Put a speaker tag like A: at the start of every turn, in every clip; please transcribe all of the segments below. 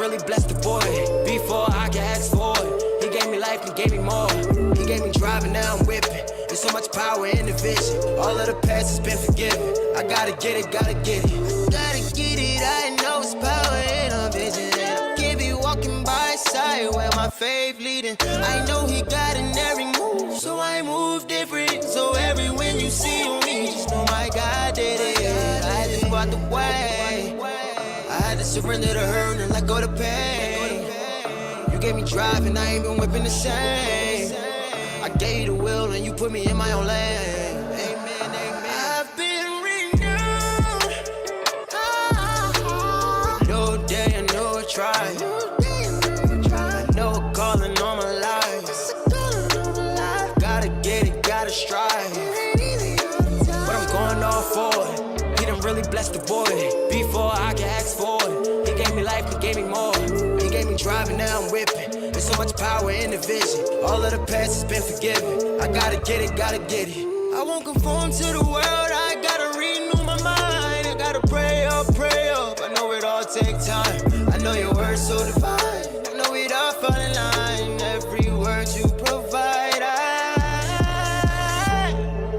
A: really blessed the boy. Before I can ask for it, he gave me life and gave me more. He gave me driving, now I'm whipping. There's so much power in the vision. All of the past has been forgiven. I gotta get it, gotta get it. Gotta get it, I know it's power in a vision. I can't be walking by his side where my faith leading. I know he got in every move, so I move different. So every win you see me, just know my God did it. I just walked away. I had to surrender to hurt and let go the pain. You gave me drive and I ain't been whipping the same. I gave you the will and you put me in my own lane. Amen, amen. I've been renewed. No day and no try. I know a calling on my life. Gotta get it, gotta strive. But I'm going all for it. He done really blessed the boy. Before I can ask for it, he gave me life, he gave me more. He gave me driving, now I'm whipping. There's so much power in the vision. All of the past has been forgiven. I gotta get it, gotta get it. I won't conform to the world. I gotta renew my mind. I gotta pray up, pray up. I know it all takes time. I know your word's so divine. I know it all fall in line. Every word you provide,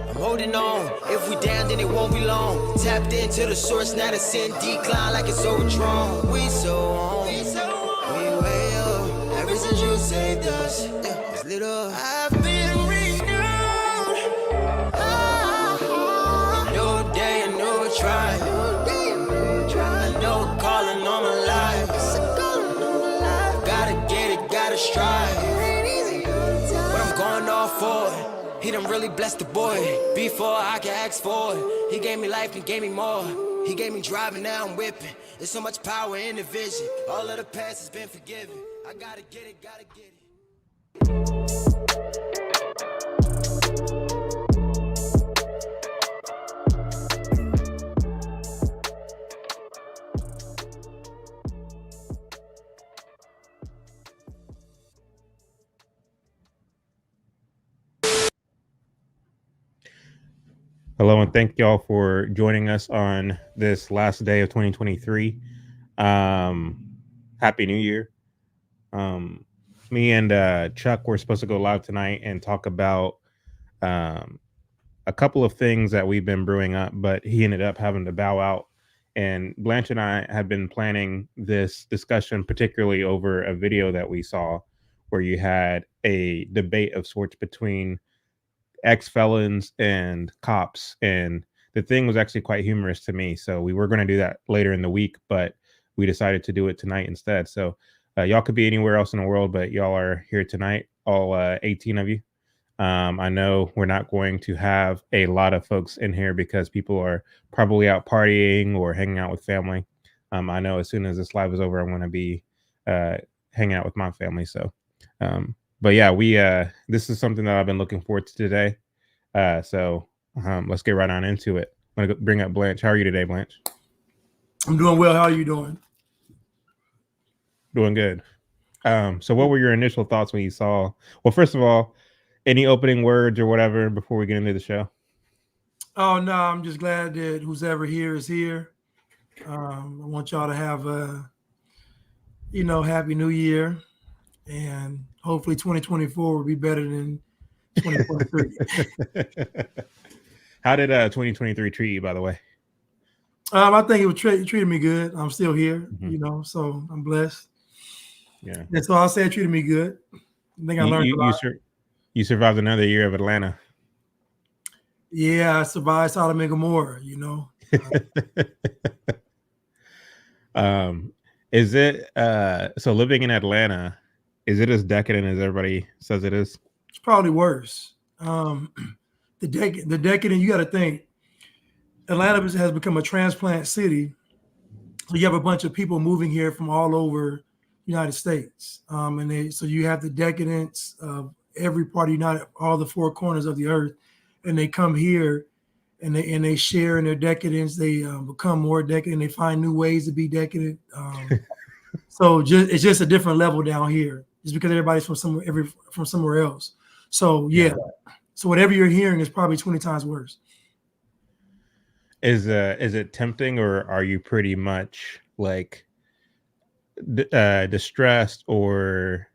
A: I'm holding on. If we down, then it won't be long. Tapped into the source, now the sin decline like it's overdrawn. We so on. We way up. Ever since you saved us, it's lit up. I've been renewed. No day and no try. I know calling on my life. Gotta get it, gotta strive. But I'm going all for it. He done really blessed the boy. Before I can ask for it, he gave me life and gave me more. He gave me driving, now I'm whipping. There's so much power in the vision. All of the past has been forgiven. I gotta get it, gotta get it.
B: Hello, and thank y'all for joining us on this last day of 2023. Happy New Year. Me and Chuck were supposed to go live tonight and talk about a couple of things that we've been brewing up, but he ended up having to bow out. And Blanche and I had been planning this discussion, particularly over a video that we saw where you had a debate of sorts between ex-felons and cops, and the thing was actually quite humorous to me. So we were going to do that later in the week, but we decided to do it tonight instead. So y'all could be anywhere else in the world, but y'all are here tonight, all 18 of you. I know we're not going to have a lot of folks in here because people are probably out partying or hanging out with family. I know as soon as this live is over, I'm going to be hanging out with my family. So but yeah, this is something that I've been looking forward to today. So let's get right on into it. I'm going to bring up Blanche. How are you today, Blanche?
C: I'm doing well. How are you doing?
B: Doing good. So what were your initial thoughts when you saw, well, first of all, any opening words or whatever before we get into the show?
C: Oh, no, I'm just glad that who's ever here is here. I want y'all to have a, Happy New Year. And hopefully 2024 will be better than 2023.
B: How did 2023 treat you, by the way?
C: I think it treated me good. I'm still here, so I'm blessed.
B: Yeah.
C: And so I'll say it treated me good. I think I learned a lot.
B: You survived another year of Atlanta.
C: Yeah, I survived Sodom and Gomorrah,
B: Is it so living in Atlanta, is it as decadent as everybody says it is?
C: It's probably worse. The decadent, you got to think, Atlanta has become a transplant city. So you have a bunch of people moving here from all over the United States. So you have the decadence of every part of United, all the four corners of the earth, and they come here and they share in their decadence. They become more decadent. They find new ways to be decadent. So it's just a different level down here. Just because everybody's from somewhere else. So yeah. So whatever you're hearing is probably 20 times worse.
B: Is it tempting, or are you pretty much like distressed, or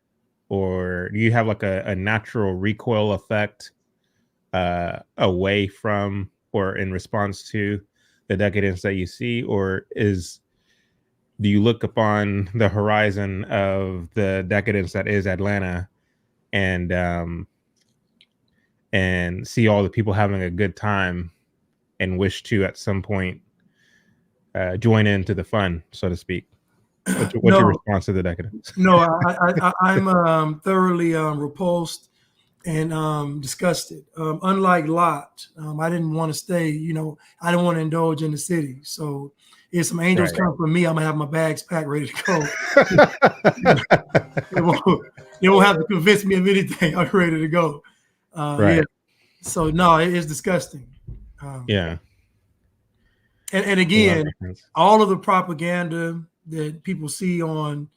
B: do you have like a natural recoil effect away from or in response to the decadence that you see, or do you look upon the horizon of the decadence that is Atlanta and see all the people having a good time and wish to at some point join into the fun, so to speak? What's your
C: No,
B: response to the decadence?
C: no, I'm thoroughly repulsed and disgusted. Unlike Lot, I didn't want to stay. I didn't want to indulge in the city. So if some angels
B: Right.
C: come for me, I'm gonna have my bags packed, ready to go. They won't have to convince me of anything. I'm ready to go.
B: Right.
C: Yeah. So no, it's disgusting.
B: Yeah.
C: And
B: Well, that
C: again,
B: makes sense.
C: all of the propaganda that people see on,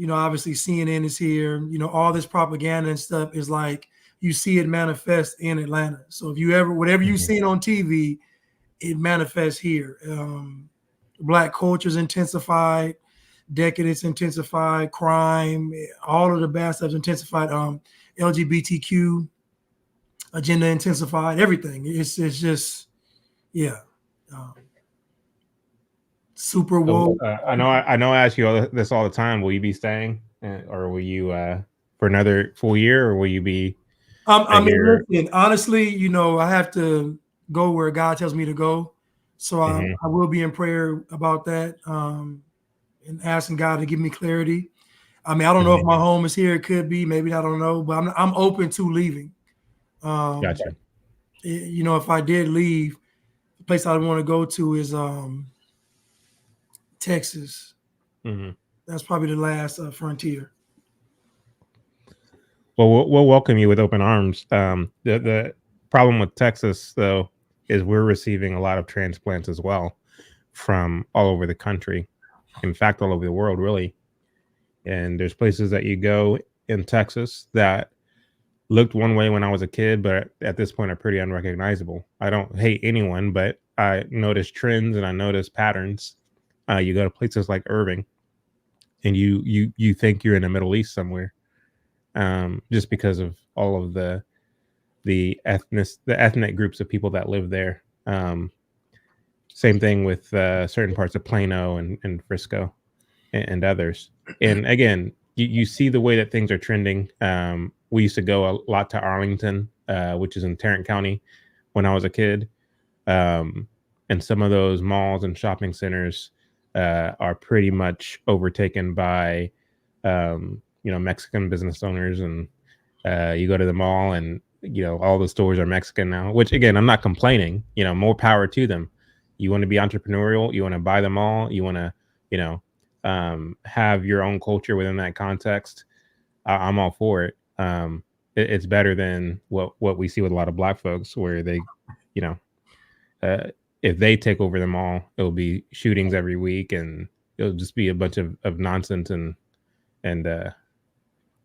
C: obviously CNN is here, all this propaganda and stuff is like you see it manifest in Atlanta. So whatever you've
B: Mhm.
C: seen on TV, it manifests here. Black culture's intensified, decadence intensified, crime, all of the bad stuff's intensified, LGBTQ agenda intensified, everything. It's just, yeah. Super
B: So,
C: woke.
B: I know I ask you this all the time. Will you be staying, or will you for another full year, or will you be
C: I mean,
B: here?
C: listen, honestly, I have to go where God tells me to go. So
B: Mhm.
C: I will be in prayer about that, and asking God to give me clarity. I mean, I don't know if
B: Mhm.
C: my home is here. It could be, maybe, I don't know, but I'm open to leaving.
B: Gotcha.
C: If I did leave, the place I want to go to is Texas.
B: Mhm.
C: That's probably the last frontier.
B: Well, we'll welcome you with open arms. The problem with Texas, though, is we're receiving a lot of transplants as well from all over the country. In fact, all over the world, really. And there's places that you go in Texas that looked one way when I was a kid, but at this point are pretty unrecognizable. I don't hate anyone, but I notice trends and I notice patterns. You go to places like Irving, and you think you're in the Middle East somewhere, just because of all of the ethnic groups of people that live there. Same thing with certain parts of Plano and Frisco and others. And again, you see the way that things are trending. We used to go a lot to Arlington, which is in Tarrant County, when I was a kid. Um, and some of those malls and shopping centers are pretty much overtaken by, Mexican business owners. And you go to the mall, and all the stores are Mexican now. Which again, I'm not complaining. More power to them. You want to be entrepreneurial. You want to buy them all. You want to, you know, have your own culture within that context. I'm all for it. It's better than what we see with a lot of black folks, where they, you know, uh, if they take over them all, it'll be shootings every week, and it'll just be a bunch of nonsense and and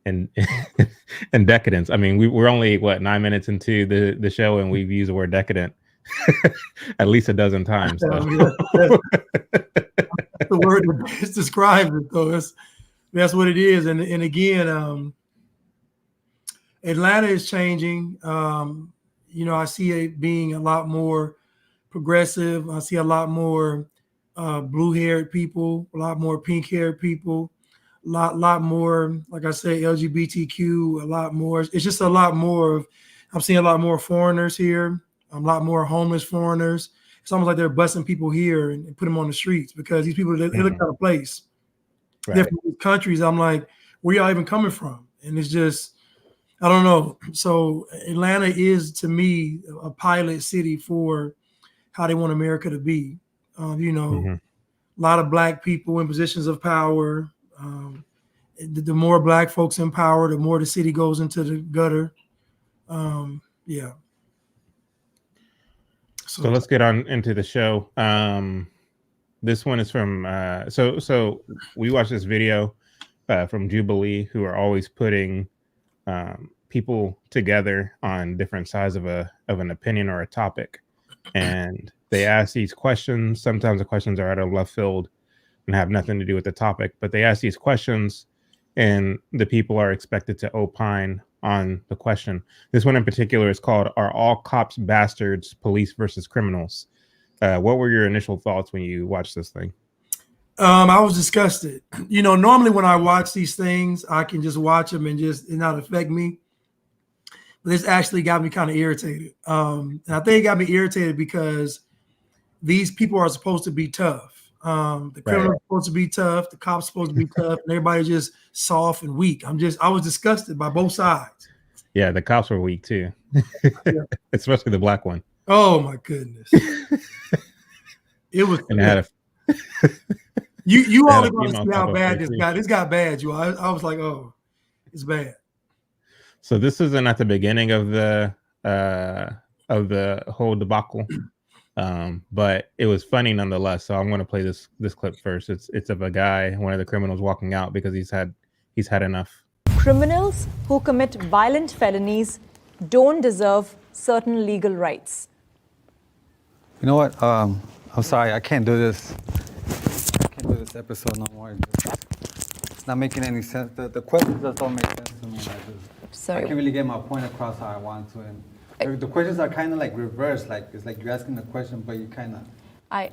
B: and decadence. I mean, we're only 9 minutes into the show, and we've used the word decadent at least a dozen times. So.
C: I mean, that's the word that best describes it, though. That's what it is. And again, Atlanta is changing. I see it being a lot more progressive. I see a lot more blue-haired people, a lot more pink-haired people, lot more, like I say, LGBTQ, a lot more. It's just a lot more of. I'm seeing a lot more foreigners here, a lot more homeless foreigners. It's almost like they're busing people here and put them on the streets, because these people, they look out of place. They're
B: Right.
C: from these countries. I'm like, where y'all even coming from? And it's just, I don't know. So Atlanta is, to me, a pilot city for how they want America to be.
B: Mhm.
C: A lot of black people in positions of power. The more black folks in power, the more the city goes into the gutter. Yeah.
B: So
C: So
B: let's get on into the show. This one is from so we watched this video from Jubilee, who are always putting people together on different sides of an opinion or a topic, and they ask these questions. Sometimes the questions are out of left field, and have nothing to do with the topic, but they ask these questions and the people are expected to opine on the question. This one in particular is called "Are All Cops Bastards? Police versus Criminals?" What were your initial thoughts when you watched this thing?
C: I was disgusted. Normally when I watch these things, I can just watch them and it not affect me. But this actually got me kind of irritated. And I think it got me irritated because these people are supposed to be tough. The criminals are supposed to be tough. The cops are supposed to be tough. And everybody's just soft and weak. I was disgusted by both sides.
B: Yeah, the cops were weak too. Especially the black one.
C: Oh my goodness. It was.
B: And had
C: you only want to see how bad this got bad. I was like, oh, it's bad.
B: So this isn't at the beginning of the whole debacle, but it was funny nonetheless. So I'm going to play this clip first. It's of a guy, one of the criminals, walking out because he's had enough.
D: Criminals who commit violent felonies don't deserve certain legal rights.
E: You know what? I'm sorry, I can't do this. I can't do this episode no more. It's not making any sense. The questions just don't make sense to me. I can't really get my point across how I want to. And the questions are kind of like reversed. Like it's like you're asking the question, but you kind of. I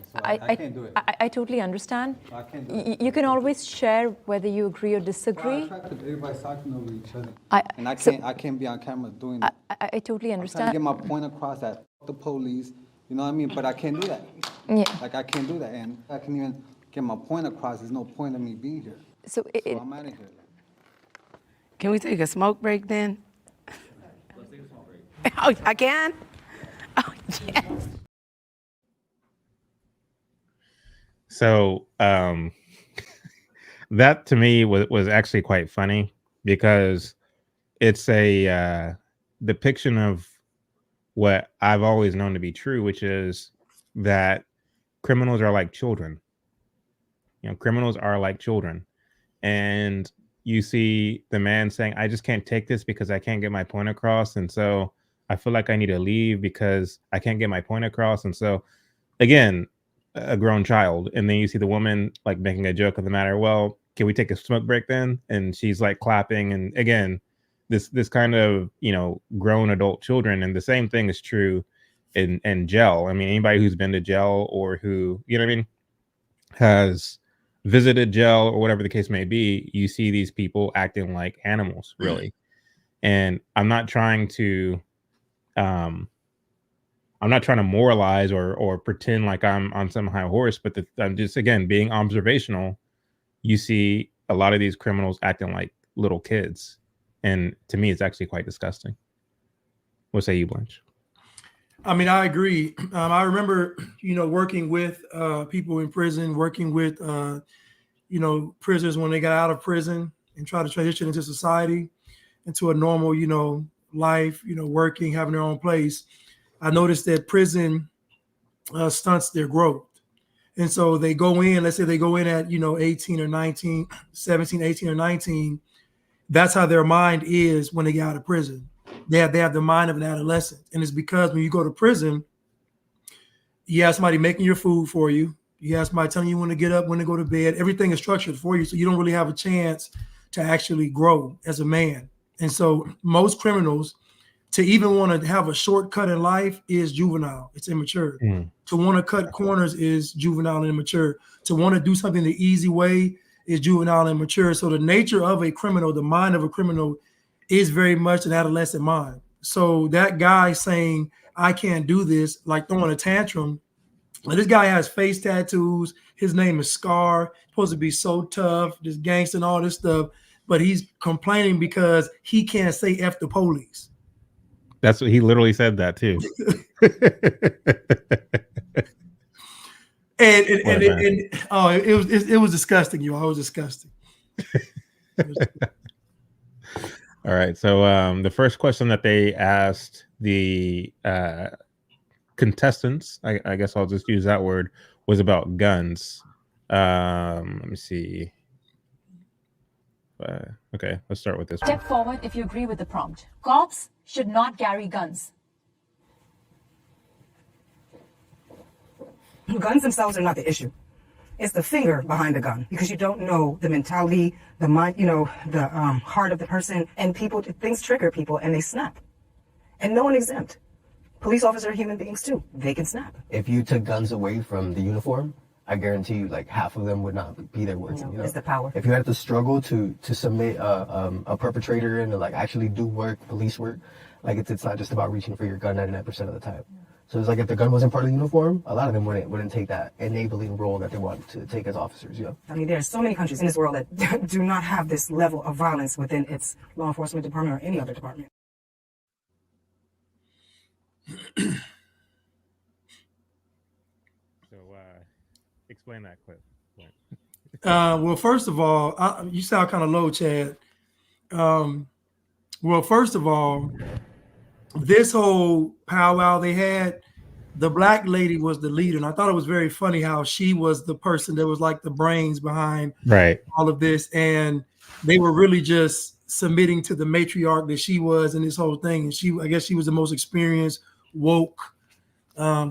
E: can't do it.
D: I totally understand.
E: I can't do it.
D: You can always share whether you agree or disagree.
E: Well, everybody's talking over each other. I can't be on camera doing that.
D: I totally understand.
E: I'm trying to get my point across that the police, you know what I mean? But I can't do that.
D: Yeah.
E: Like I can't do that, and I can even get my point across. There's no point of me being here.
D: So
E: I'm out of here.
F: Can we take a smoke break then? Let's take a smoke break. Oh, I can? Oh, yes.
B: So that to me was actually quite funny because it's a depiction of what I've always known to be true, which is that criminals are like children. Criminals are like children. And you see the man saying, I just can't take this because I can't get my point across. And so I feel like I need to leave because I can't get my point across. And so, again, a grown child. And then you see the woman like making a joke of the matter. Well, can we take a smoke break then? And she's like clapping. And again, this kind of, grown adult children. And the same thing is true in jail. I mean, anybody who's been to jail or who, has visited jail or whatever the case may be, you see these people acting like animals, really. And I'm not trying to moralize or pretend like I'm on some high horse, but I'm just, again, being observational. You see a lot of these criminals acting like little kids. And to me, it's actually quite disgusting. What say you, Blanche?
C: I mean, I agree. I remember, working with people in prison, working with, prisoners when they got out of prison and try to transition into society, into a normal, life, working, having their own place. I noticed that prison stunts their growth. And so they go in, let's say they go in at, 18 or 19, 17, 18 or 19. That's how their mind is when they get out of prison. They have the mind of an adolescent. And it's because when you go to prison, you have somebody making your food for you. You have somebody telling you when to get up, when to go to bed. Everything is structured for you. So you don't really have a chance to actually grow as a man. And so most criminals, to even want to have a shortcut in life is juvenile. It's immature. To want to cut corners is juvenile and immature. To want to do something the easy way is juvenile and immature. So the nature of a criminal, the mind of a criminal, is very much an adolescent mind. So that guy saying, I can't do this, like throwing a tantrum. This guy has face tattoos. His name is Scar. He's supposed to be so tough, just gangster and all this stuff. But he's complaining because he can't say F the police.
B: That's what he literally said that too.
C: It was disgusting, you all. It was disgusting.
B: All right. So the first question that they asked the contestants, I guess I'll just use that word, was about guns. Let me see. Okay, let's start with this one.
G: Step forward if you agree with the prompt. Cops should not carry guns.
H: Guns themselves are not the issue. It's the finger behind the gun, because you don't know the mentality, the mind, the heart of the person, and things trigger people and they snap. And no one exempt. Police officers are human beings too. They can snap.
I: If you took guns away from the uniform, I guarantee you, like, half of them would not be there working.
H: It's the power.
I: If you had to struggle to submit a perpetrator and to, like, actually do work, police work, like, it's not just about reaching for your gun 99% of the time. So it's like, if the gun wasn't part of the uniform, a lot of them wouldn't take that enabling role that they want to take as officers.
H: I mean, there's so many countries in this world that do not have this level of violence within its law enforcement department or any other department.
B: So, explain that clip.
C: Well, first of all, you sound kind of low, Chad. Well, first of all, this whole powwow they had, the black lady was the leader. And I thought it was very funny how she was the person that was like the brains behind all of this. And they were really just submitting to the matriarch that she was in this whole thing. And I guess she was the most experienced, woke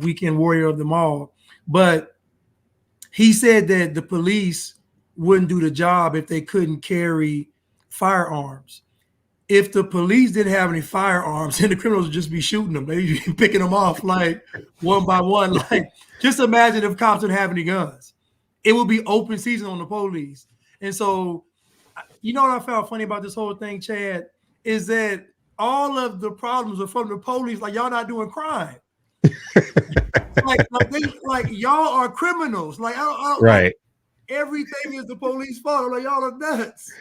C: weekend warrior of them all. But he said that the police wouldn't do the job if they couldn't carry firearms. If the police didn't have any firearms, then the criminals would just be shooting them. They'd be picking them off like one by one. Like, just imagine if cops didn't have any guns. It would be open season on the police. And so, you know what I found funny about this whole thing, Chad, is that all of the problems are from the police. Like, y'all not doing crime. like y'all are criminals. Like,
B: right.
C: Like, everything is the police fault. Like, y'all are nuts.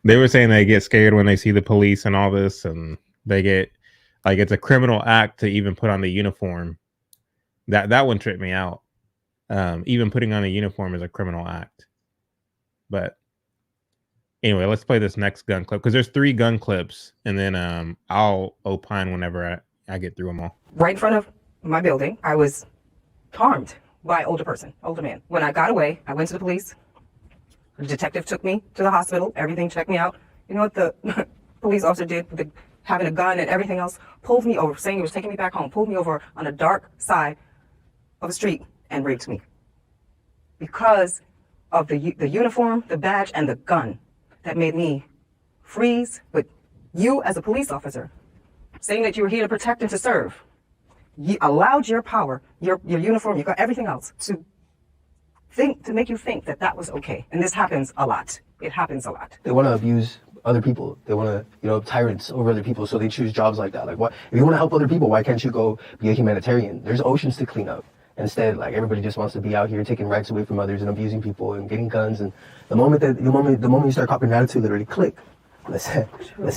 B: They were saying they get scared when they see the police and all this, and they get like, it's a criminal act to even put on the uniform. That one tripped me out. Even putting on a uniform is a criminal act. But anyway, let's play this next gun clip, because there's 3 gun clips, and then I'll opine whenever I get through them all.
H: Right in front of my building, I was harmed by an older man. When I got away, I went to the police. The detective took me to the hospital. Everything checked me out. You know what the police officer did with having a gun and everything else? Pulled me over, saying he was taking me back home. Pulled me over on a dark side of the street and raped me. Because of the uniform, the badge, and the gun that made me freeze. But you, as a police officer, saying that you were here to protect and to serve, you allowed your power, your uniform, you got everything else to make you think that was okay. And this happens a lot. It happens a lot.
I: They want to abuse other people. They want to, tyrants over other people. So they choose jobs like that. Like, what if you want to help other people? Why can't you go be a humanitarian? There's oceans to clean up. Instead, like, everybody just wants to be out here taking rights away from others and abusing people and getting guns. And the moment you start copying an attitude, literally click. Let's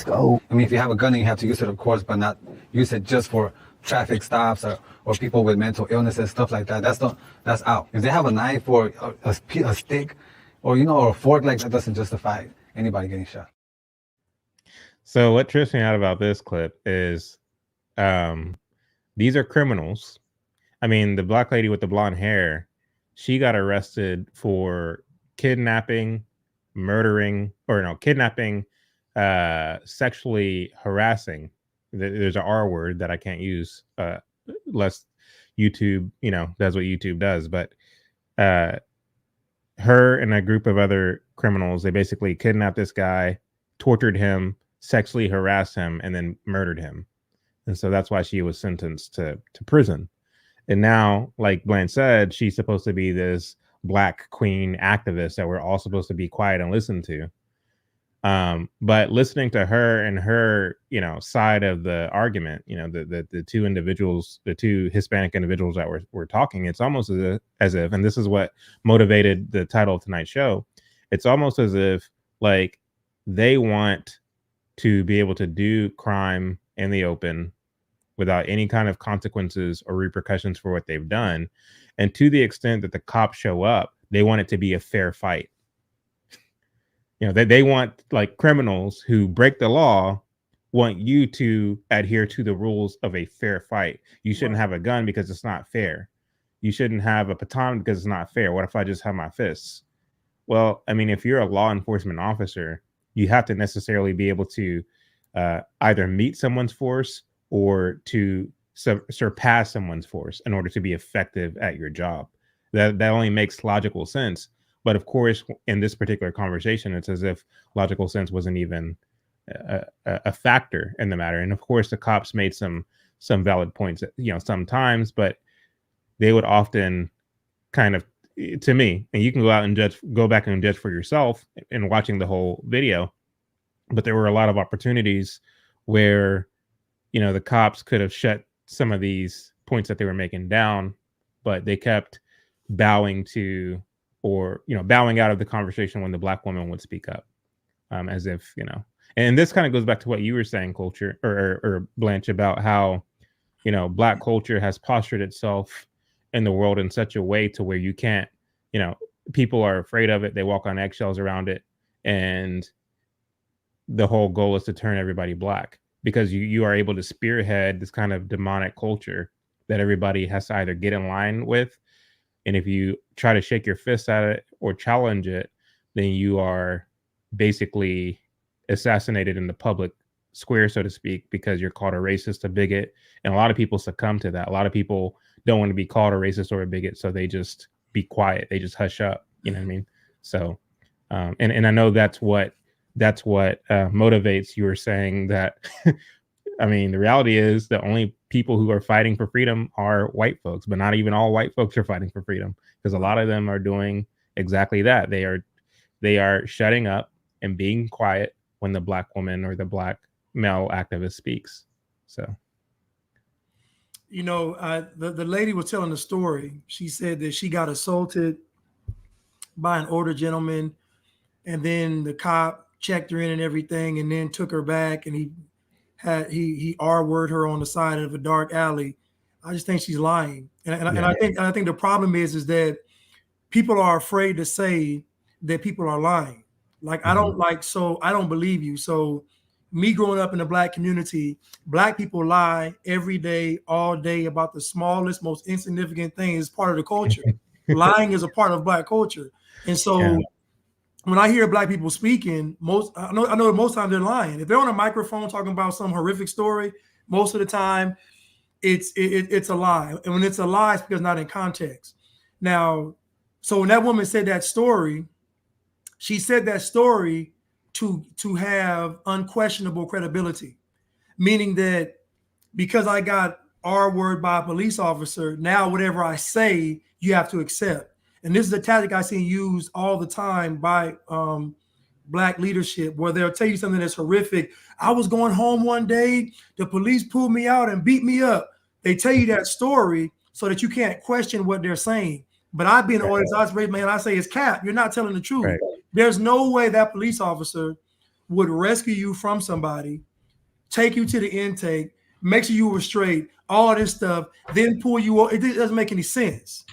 I: go.
E: I mean, if you have a gun, you have to use it, of course, but not use it just for traffic stops or people with mental illnesses, stuff like that. That's out. If they have a knife or a stick or a fork, like that doesn't justify anybody getting shot.
B: So what trips me out about this clip is these are criminals. I mean, the black lady with the blonde hair, she got arrested for kidnapping, sexually harassing. There's an R word that I can't use lest YouTube, does what YouTube does. But her and a group of other criminals, they basically kidnapped this guy, tortured him, sexually harassed him, and then murdered him. And so that's why she was sentenced to prison. And now, like Blanche said, she's supposed to be this black queen activist that we're all supposed to be quiet and listen to. But listening to her and her, side of the argument, the two individuals, the 2 Hispanic individuals that were talking, it's almost as if, and this is what motivated the title of tonight's show, it's almost as if, like, they want to be able to do crime in the open without any kind of consequences or repercussions for what they've done. And to the extent that the cops show up, they want it to be a fair fight. They want, like, criminals who break the law want you to adhere to the rules of a fair fight. You shouldn't have a gun because it's not fair. You shouldn't have a baton because it's not fair. What if I just have my fists? Well, I mean, if you're a law enforcement officer, you have to necessarily be able to either meet someone's force or to surpass someone's force in order to be effective at your job. That only makes logical sense. But of course, in this particular conversation, it's as if logical sense wasn't even a factor in the matter. And of course, the cops made some valid points, sometimes, but they would often kind of, to me, and you can go back and judge for yourself in watching the whole video. But there were a lot of opportunities where, the cops could have shut some of these points that they were making down, but they kept bowing to, or, bowing out of the conversation when the Black woman would speak up, as if, and this kind of goes back to what you were saying, Culture, or Blanche, about how, Black culture has postured itself in the world in such a way to where you can't, people are afraid of it. They walk on eggshells around it. And the whole goal is to turn everybody Black, because you are able to spearhead this kind of demonic culture that everybody has to either get in line with. And if you try to shake your fist at it or challenge it, then you are basically assassinated in the public square, so to speak, because you're called a racist, a bigot. And a lot of people succumb to that. A lot of people don't want to be called a racist or a bigot, so they just be quiet. They just hush up. You know what I mean? So, and I know that's what motivates. You were saying that. I mean, the reality is the only people who are fighting for freedom are white folks, but not even all white folks are fighting for freedom, because a lot of them are doing exactly that. They are shutting up and being quiet when the Black woman or the Black male activist speaks. So,
C: the lady was telling the story. She said that she got assaulted by an older gentleman, and then the cop checked her in and everything, and then took her back, and he R-worded her on the side of a dark alley. I just think she's lying, and I think the problem is that people are afraid to say that people are lying. Like, I don't believe you. So me growing up in the Black community, Black people lie every day, all day, about the smallest, most insignificant thing. Is part of the culture. Lying is a part of Black culture. And so when I hear Black people speaking, I know most times they're lying. If they're on a microphone talking about some horrific story, most of the time it's a lie. And when it's a lie, it's because not in context. Now, so when that woman said that story, she said that story to have unquestionable credibility, meaning that because I got R-word by a police officer, now whatever I say, you have to accept. And this is a tactic I see used all the time by Black leadership, where they'll tell you something that's horrific. I was going home one day, the police pulled me out and beat me up. They tell you that story so that you can't question what they're saying. But I've been in the audience, I say it's cap. You're not telling the truth. Right. There's no way that police officer would rescue you from somebody, take you to the intake, make sure you were straight, all this stuff, then pull you up. It doesn't make any sense.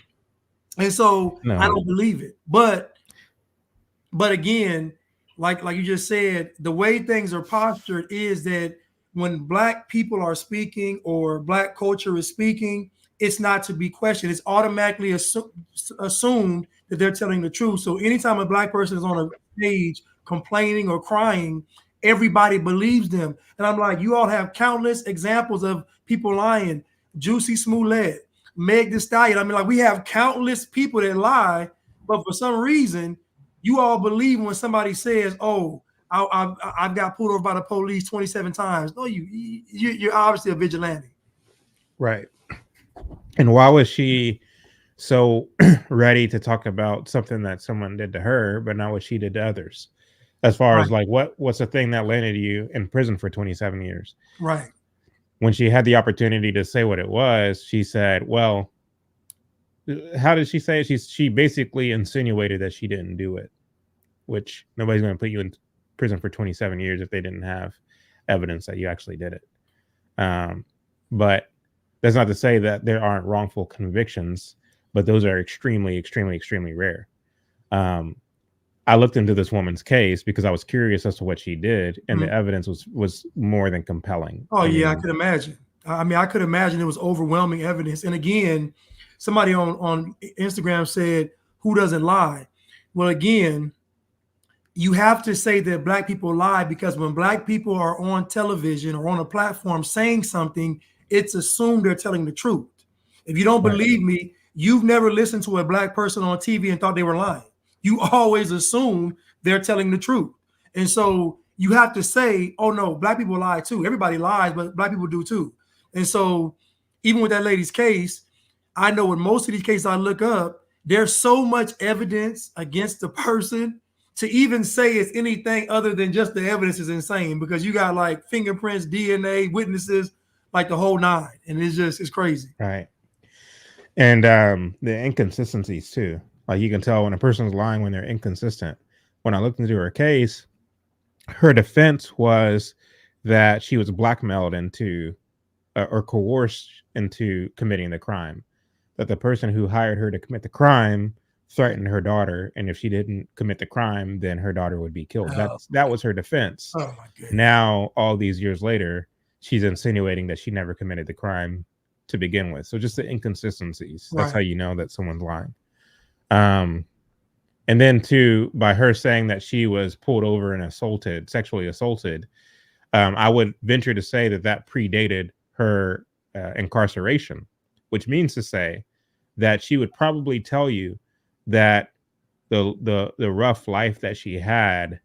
C: And so I don't believe it. But again, like you just said, the way things are postured is that when Black people are speaking or Black culture is speaking, it's not to be questioned. It's automatically assumed that they're telling the truth. So anytime a Black person is on a stage complaining or crying, everybody believes them. And I'm like, you all have countless examples of people lying. Juicy Smollett, Meg Thee Stallion. I mean, like, we have countless people that lie, but for some reason, you all believe when somebody says, "Oh, I've got pulled over by the police 27 times." No, you're obviously a vigilante.
B: Right. And why was she so ready to talk about something that someone did to her, but not what she did to others? As far as like, what's the thing that landed you in prison for 27 years?
C: Right.
B: When she had the opportunity to say what it was, she said, well, how did she say it? She basically insinuated that she didn't do it, which nobody's going to put you in prison for 27 years if they didn't have evidence that you actually did it. But that's not to say that there aren't wrongful convictions, but those are extremely, extremely, extremely rare. I looked into this woman's case because I was curious as to what she did, and the evidence was more than compelling.
C: Oh, I could imagine. I could imagine it was overwhelming evidence. And again, somebody on Instagram said, "Who doesn't lie?" Well, again, you have to say that Black people lie, because when Black people are on television or on a platform saying something, it's assumed they're telling the truth. If you don't believe me, you've never listened to a black person on TV and thought they were lying. You always assume they're telling the truth. And so you have to say, oh no, black people lie too. Everybody lies, but black people do too. And so even with that lady's case, I know in most of these cases I look up, there's so much evidence against the person. To even say it's anything other than just the evidence is insane, because you got like fingerprints, DNA, witnesses, like the whole nine. And it's crazy.
B: Right. And the inconsistencies too. Like you can tell when a person's lying when they're inconsistent. When I looked into her case, her defense was that she was blackmailed into or coerced into committing the crime. That the person who hired her to commit the crime threatened her daughter, and if she didn't commit the crime, then her daughter would be killed. That was her defense.
C: Oh my goodness.
B: Now, all these years later, she's insinuating that she never committed the crime to begin with. So just the inconsistencies. That's how you know that someone's lying. And then too, by her saying that she was pulled over and assaulted, sexually assaulted, I would venture to say that predated her incarceration, which means to say that she would probably tell you that the rough life that she had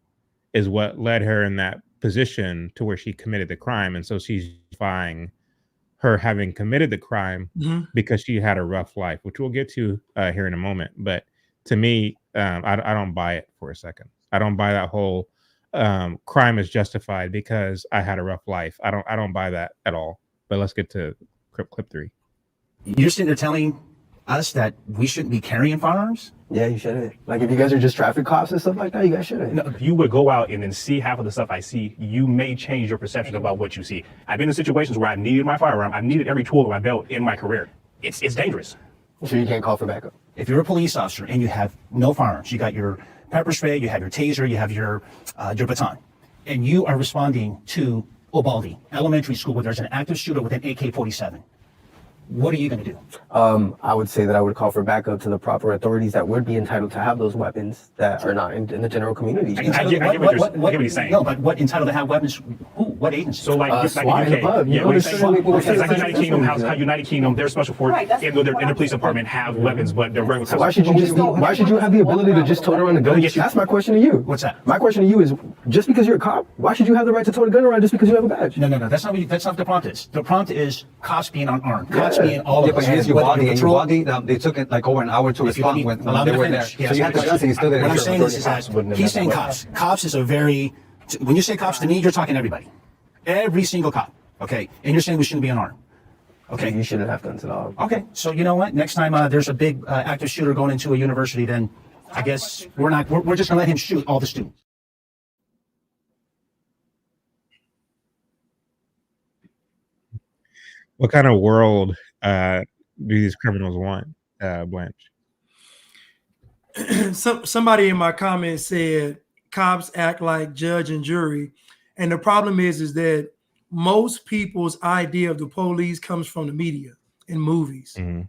B: is what led her in that position to where she committed the crime. And so she's justifying her having committed the crime because she had a rough life, which we'll get to here in a moment. But to me, I don't buy it for a second. I don't buy that whole crime is justified because I had a rough life. I don't buy that at all. But let's get to clip 3.
J: You're sitting there telling us that we shouldn't be carrying firearms?
I: Yeah, you shouldn't. Like, if you guys are just traffic cops and stuff like that, you guys shouldn't.
K: No, if you would go out and then see half of the stuff I see, you may change your perception about what you see. I've been in situations where I've needed my firearm. I've needed every tool in my belt in my career. It's dangerous.
I: So you can't call for backup?
J: If you're a police officer and you have no firearms, you got your pepper spray, you have your taser, you have your baton, and you are responding to Ubaldi Elementary School where there's an active shooter with an AK-47, what are you going to do?
I: I would say that I would call for backup to the proper authorities that would be entitled to have those weapons that are not in the general community.
K: I get what he's saying.
J: No, but what entitled to have weapons? Who? What agency?
K: So like
I: SWAT
K: like
I: in the
K: UK,
I: pub. You
K: yeah,
I: go to
K: like United Kingdom, how United Kingdom, their special force in their police department have weapons, but they're regular.
I: So why should you have the ability to just tote around a gun? That's my question to you.
J: What's that?
I: My question to you is, just because you're a cop, why should you have the right to tote a gun around just because you have a badge?
J: No. That's not what the prompt is. The prompt is cops being unarmed. Cops being all of us.
E: They took it like over an hour to respond when they were there. So you had the guns and you still didn't.
J: What I'm saying is that he's saying cops. Cops is a very, when you say cops to me, you're talking everybody. Every single cop. Okay. And you're saying we shouldn't be unarmed. Okay.
I: You shouldn't have guns at all.
J: Okay. So you know what? Next time there's a big active shooter going into a university, then I guess we're just going to let him shoot all the students.
B: What kind of world do these criminals want, Blanche?
C: Somebody in my comments said cops act like judge and jury. And the problem is that most people's idea of the police comes from the media and movies.
B: Mm-hmm.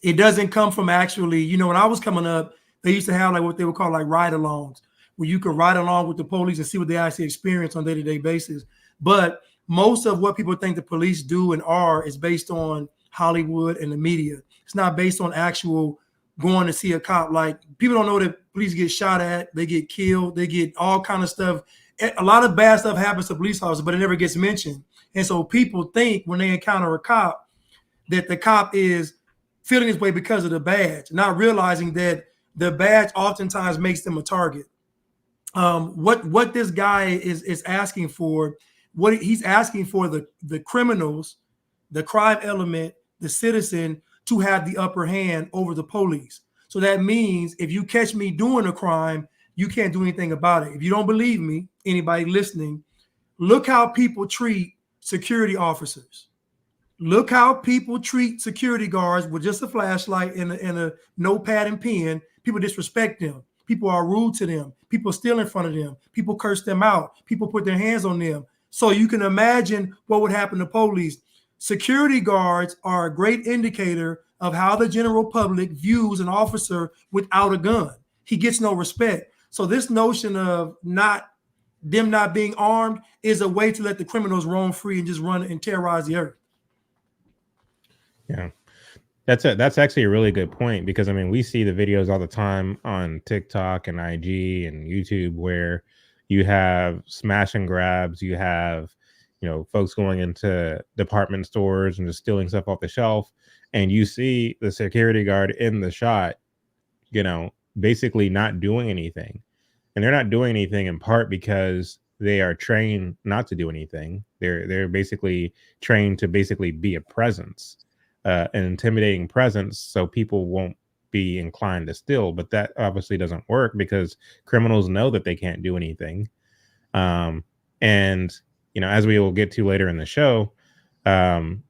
C: It doesn't come from actually, when I was coming up, they used to have like what they would call like ride-alongs, where you could ride along with the police and see what they actually experience on a day-to-day basis. But most of what people think the police do and are is based on Hollywood and the media. It's not based on actual going to see a cop. Like, people don't know that police get shot at, they get killed, they get all kind of stuff. A lot of bad stuff happens to police officers, but it never gets mentioned. And so people think when they encounter a cop that the cop is feeling this way because of the badge, not realizing that the badge oftentimes makes them a target. What this guy is asking for, what he's asking for the criminals, the crime element, the citizen, to have the upper hand over the police. So that means if you catch me doing a crime, you can't do anything about it. If you don't believe me, anybody listening, look how people treat security officers. Look how people treat security guards with just a flashlight and a notepad and pen. People disrespect them. People are rude to them. People steal in front of them. People curse them out. People put their hands on them. So you can imagine what would happen to police. Security guards are a great indicator of how the general public views an officer without a gun. He gets no respect. So this notion of them not being armed is a way to let the criminals roam free and just run and terrorize the earth.
B: Yeah. That's actually a really good point, because I mean, we see the videos all the time on TikTok and IG and YouTube where you have smash and grabs, you have, folks going into department stores and just stealing stuff off the shelf, and you see the security guard in the shot, basically not doing anything. And they're not doing anything in part because they are trained not to do anything. They're basically trained to basically be a presence, an intimidating presence, so people won't be inclined to steal. But that obviously doesn't work because criminals know that they can't do anything. And as we will get to later in the show, um,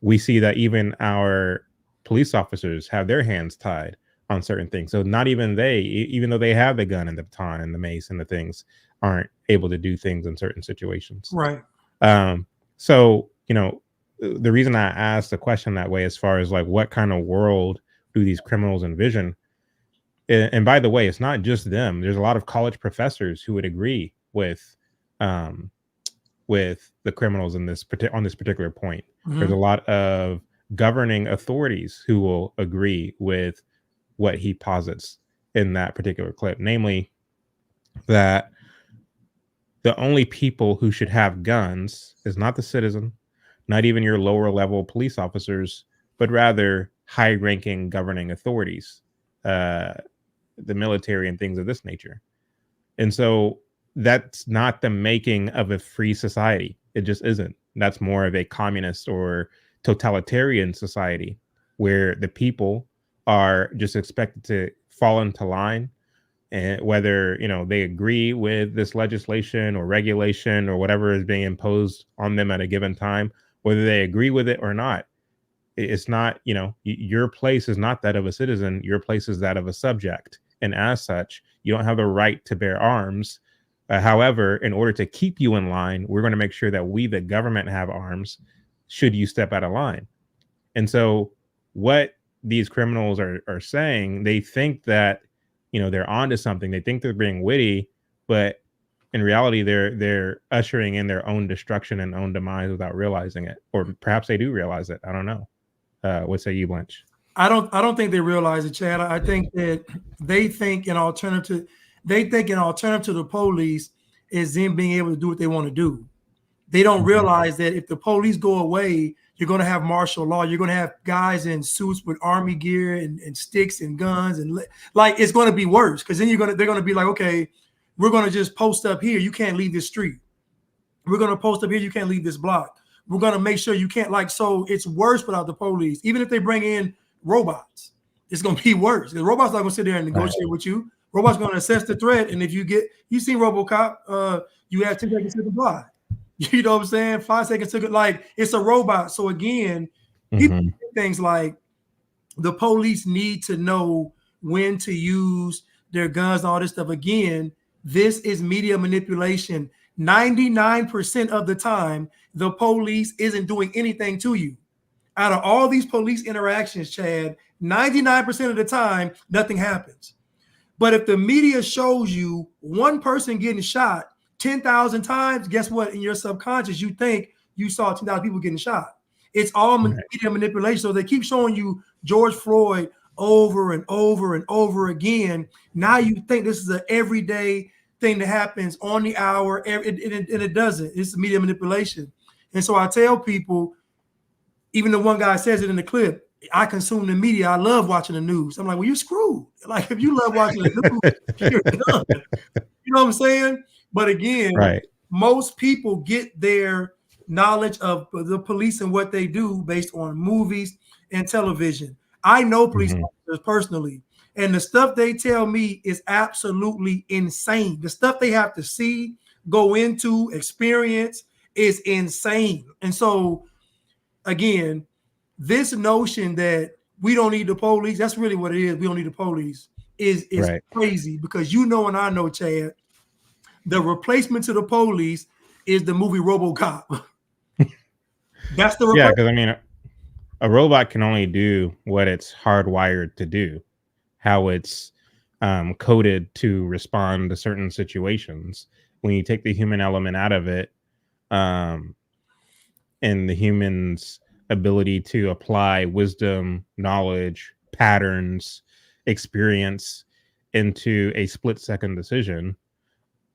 B: we see that even our police officers have their hands tied on certain things. So not even they, even though they have the gun and the baton and the mace and the things, aren't able to do things in certain situations.
C: Right.
B: So, the reason I asked the question that way, as far as like what kind of world do these criminals envision? And by the way, it's not just them. There's a lot of college professors who would agree with the criminals in on this particular point. There's a lot of governing authorities who will agree with what he posits in that particular clip, namely that the only people who should have guns is not the citizen, not even your lower level police officers, but rather high ranking governing authorities, the military and things of this nature. And so that's not the making of a free society. It just isn't. That's more of a communist or totalitarian society where the people are just expected to fall into line, and whether they agree with this legislation or regulation or whatever is being imposed on them at a given time, whether they agree with it or not. It's not, your place is not that of a citizen. Your place is that of a subject. And as such, you don't have the right to bear arms. However, in order to keep you in line, we're going to make sure that we, the government, have arms should you step out of line. And so what these criminals are saying, they think that, they're onto something. They think they're being witty, but in reality, they're ushering in their own destruction and own demise without realizing it. Or perhaps they do realize it. I don't know. What say you, Blanche?
C: I don't think they realize it, Chad. I think that they think an alternative to the police is them being able to do what they want to do. They don't realize that if the police go away, you're going to have martial law. You're going to have guys in suits with army gear and sticks and guns, and like it's going to be worse, because then they're going to be like, okay, we're going to just post up here. You can't leave this street. We're going to post up here. You can't leave this block. We're going to make sure you can't, so it's worse without the police. Even if they bring in robots, it's going to be worse. The robots not going to sit there and negotiate with you. Robots going to assess the threat. And if you seen RoboCop, you have 10 seconds to comply. You know what I'm saying? 5 seconds to it's a robot. So again, people think things like the police need to know when to use their guns and all this stuff. Again, this is media manipulation. 99% of the time, the police isn't doing anything to you. Out of all these police interactions, Chad, 99% of the time, nothing happens. But if the media shows you one person getting shot 10,000 times, guess what? In your subconscious, you think you saw 10,000 people getting shot. It's all media manipulation. So they keep showing you George Floyd over and over and over again. Now you think this is an everyday thing that happens on the hour, and it doesn't. It's media manipulation. And so I tell people, even the one guy says it in the clip, I consume the media. I love watching the news. I'm like, well, you're screwed. Like, if you love watching the news, you're done. You know what I'm saying? But again, most people get their knowledge of the police and what they do based on movies and television. I know police officers personally, and the stuff they tell me is absolutely insane. The stuff they have to see, go into, experience is insane. And so, again, this notion that we don't need the police, that's really what it is. We don't need the police is crazy, because and I know, Chad, the replacement to the police is the movie RoboCop. That's the replacement.
B: Yeah, because I mean, a robot can only do what it's hardwired to do, how it's coded to respond to certain situations. When you take the human element out of it, and the humans ability to apply wisdom, knowledge, patterns, experience into a split-second decision.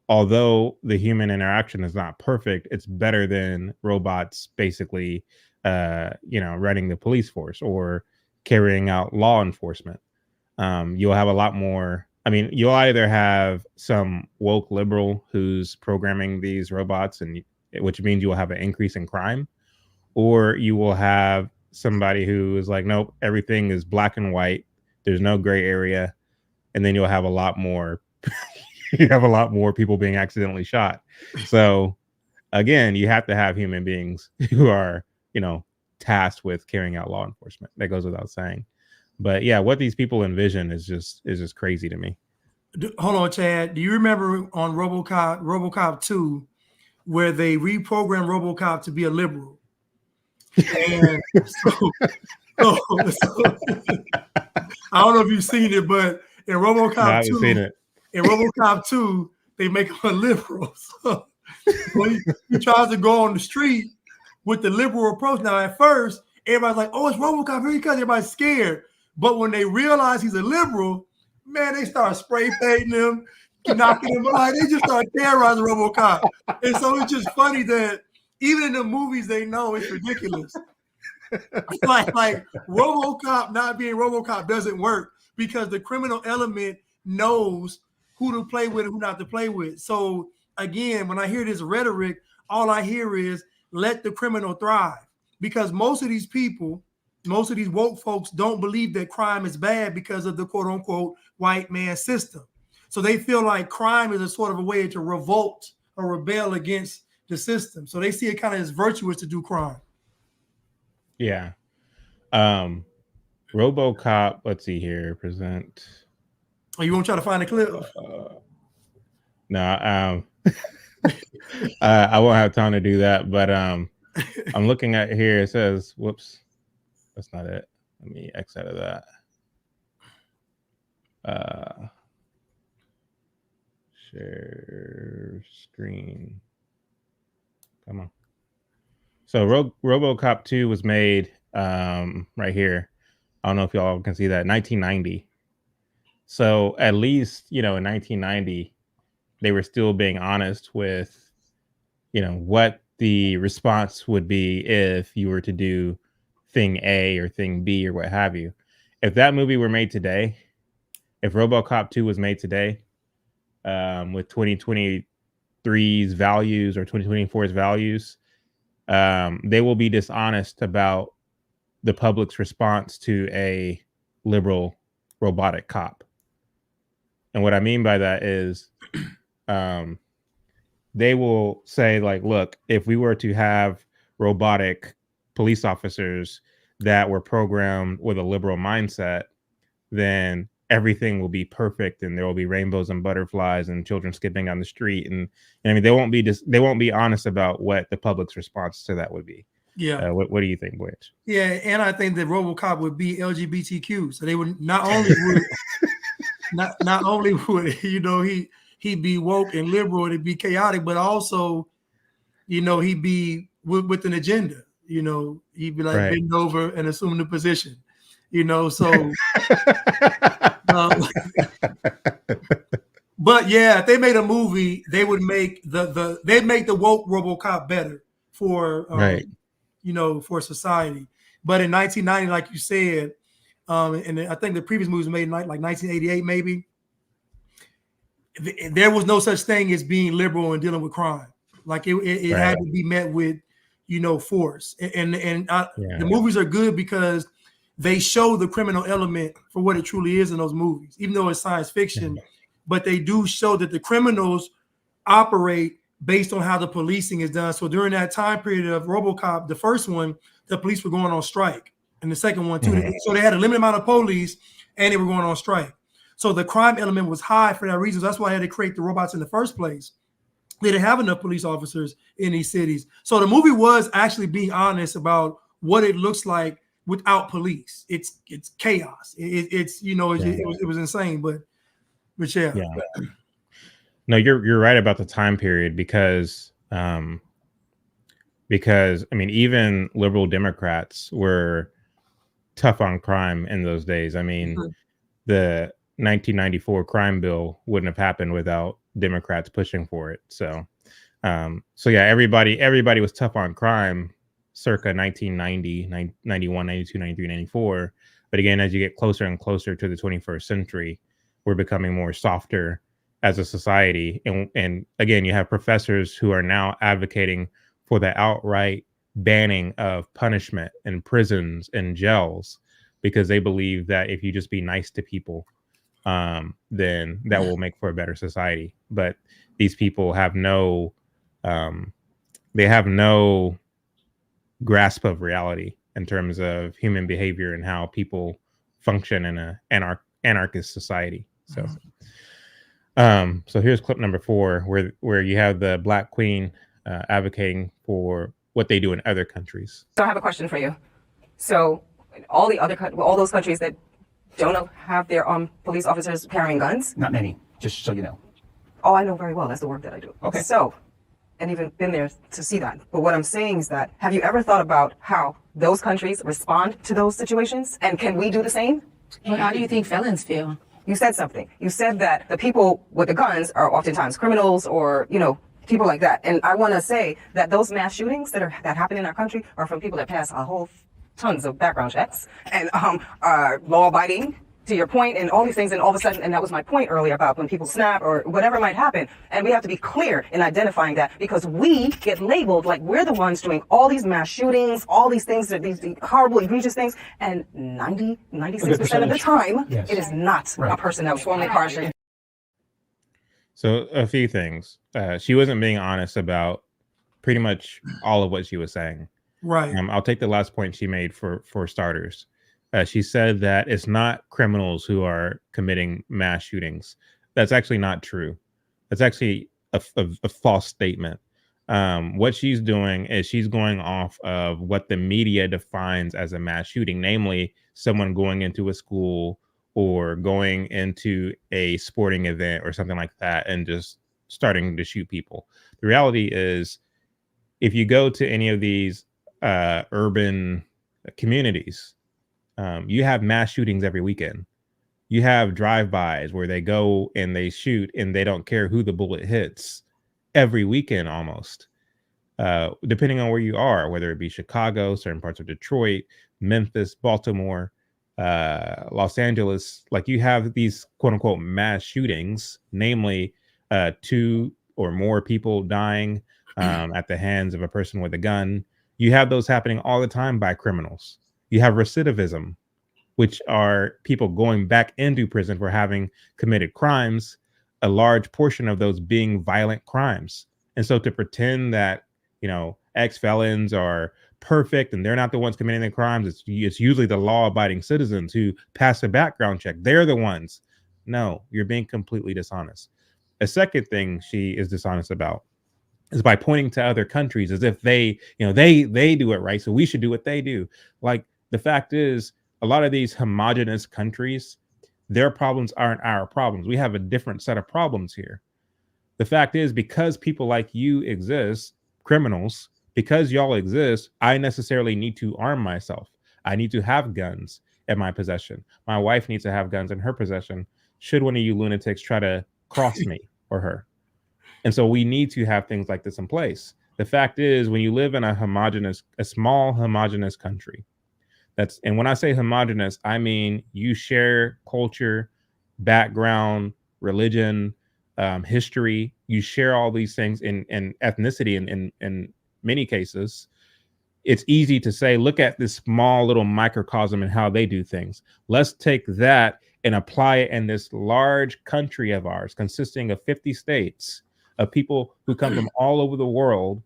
B: Although the human interaction is not perfect, it's better than robots basically, running the police force or carrying out law enforcement. You'll have a lot more. I mean, you'll either have some woke liberal who's programming these robots, and which means you will have an increase in crime, or you will have somebody who is like, nope, everything is black and white. There's no gray area, and then you'll have a lot more. You have a lot more people being accidentally shot. So again, you have to have human beings who are, tasked with carrying out law enforcement. That goes without saying. But yeah, what these people envision is just crazy to me.
C: Hold on, Chad. Do you remember on RoboCop 2, where they reprogrammed RoboCop to be a liberal? And so I don't know if you've seen it, but in RoboCop 2,
B: I haven't seen it.
C: In RoboCop 2, they make him a liberal. So when he tries to go on the street with the liberal approach. Now, at first, everybody's like, oh, it's RoboCop. Here he comes. Everybody's scared. But when they realize he's a liberal, man, they start spray painting him, knocking him out. They just start terrorizing RoboCop. And so it's just funny that even in the movies, they know it's ridiculous. like RoboCop not being RoboCop doesn't work because the criminal element knows who to play with and who not to play with. So again, when I hear this rhetoric, all I hear is let the criminal thrive, because most of these people, most of these woke folks don't believe that crime is bad because of the quote unquote white man system. So they feel like crime is a sort of a way to revolt or rebel against the system. So they see it kind of as virtuous to do crime.
B: Yeah. RoboCop, let's see here, present.
C: Oh, you want to try to find a clip?
B: No, I won't have time to do that, but I'm looking at here. It says, whoops, that's not it. Let me X out of that. Share screen. Come on. So RoboCop 2 was made right here. I don't know if y'all can see that, 1990. So at least, in 1990, they were still being honest with, what the response would be if you were to do thing A or thing B or what have you. If that movie were made today, if RoboCop 2 was made today, with 2023's values or 2024's values, they will be dishonest about the public's response to a liberal robotic cop. And what I mean by that is they will say, like, look, if we were to have robotic police officers that were programmed with a liberal mindset, then everything will be perfect and there will be rainbows and butterflies and children skipping on the street. And I mean, they won't be honest about what the public's response to that would be.
C: Yeah.
B: What do you think, Blanche?
C: Yeah, and I think that RoboCop would be LGBTQ. So they would not only would he'd be woke and liberal, it'd be chaotic, but also, he'd be with an agenda. He'd be like bend over and assume the position. So but yeah, if they made a movie, they would make they'd make the woke RoboCop better for for society. But in 1990, like you said, and I think the previous movie was made in like 1988, maybe, there was no such thing as being liberal and dealing with crime. Like it had to be met with, force. And the movies are good because they show the criminal element for what it truly is in those movies, even though it's science fiction. But they do show that the criminals operate based on how the policing is done. So during that time period of RoboCop, the first one, the police were going on strike, and the second one too. So they had a limited amount of police, and they were going on strike. So the crime element was high for that reason. That's why they had to create the robots in the first place. They didn't have enough police officers in these cities. So the movie was actually being honest about what it looks like without police. It's chaos. It was insane, but yeah.
B: No, you're right about the time period, because because I mean, even liberal Democrats were tough on crime in those days. I mean, the 1994 crime bill wouldn't have happened without Democrats pushing for it. So, yeah, everybody was tough on crime circa 1990, 91, 92, 93, 94. But again, as you get closer and closer to the 21st century, we're becoming more softer as a society. And again, you have professors who are now advocating for the outright banning of punishment in prisons and jails, because they believe that if you just be nice to people, then that will make for a better society. But these people have no grasp of reality in terms of human behavior and how people function in a anarchist society. So, so here's clip number 4, where you have the Black Queen advocating for what they do in other countries.
H: So I have a question for you. So all those countries that don't have their police officers carrying guns?
J: Not many, just so you know.
H: Oh, I know very well. That's the work that I do.
J: Okay.
H: So, and even been there to see that. But what I'm saying is that, have you ever thought about how those countries respond to those situations? And can we do the same?
F: Well, how do you think felons feel?
H: You said something. You said that the people with the guns are oftentimes criminals or, people like that. And I want to say that those mass shootings that happen in our country are from people that pass a whole tons of background checks and are law-abiding, to your point, and all these things, and all of a sudden, and that was my point earlier about when people snap or whatever might happen, and we have to be clear in identifying that, because we get labeled like we're the ones doing all these mass shootings, all these things, these horrible, egregious things, and 96% of the time, it is not a person that was formerly incarcerated.
B: So a few things. She wasn't being honest about pretty much all of what she was saying.
C: Right.
B: I'll take the last point she made for starters. She said that it's not criminals who are committing mass shootings. That's actually not true. That's actually a false statement. What she's doing is she's going off of what the media defines as a mass shooting, namely someone going into a school or going into a sporting event or something like that and just starting to shoot people. The reality is, if you go to any of these urban communities, you have mass shootings every weekend. You have drive-bys where they go and they shoot and they don't care who the bullet hits every weekend almost, depending on where you are, whether it be Chicago, certain parts of Detroit, Memphis, Baltimore, Los Angeles. Like, you have these quote unquote mass shootings, namely 2 or more people dying at the hands of a person with a gun. You have those happening all the time by criminals. You have recidivism, which are people going back into prison for having committed crimes, a large portion of those being violent crimes. And so to pretend that, ex-felons are perfect and they're not the ones committing the crimes, it's usually the law-abiding citizens who pass a background check. They're the ones. No, you're being completely dishonest. A second thing she is dishonest about is by pointing to other countries as if they do it right, so we should do what they do. Like, the fact is, a lot of these homogenous countries, their problems aren't our problems. We have a different set of problems here. The fact is, because people like you exist, criminals, because y'all exist, I necessarily need to arm myself. I need to have guns in my possession. My wife needs to have guns in her possession should one of you lunatics try to cross me or her. And so we need to have things like this in place. The fact is, when you live in a small homogenous country, and when I say homogenous, I mean you share culture, background, religion, history. You share all these things in ethnicity in many cases. It's easy to say, look at this small little microcosm and how they do things. Let's take that and apply it in this large country of ours, consisting of 50 states, of people who come from all over the world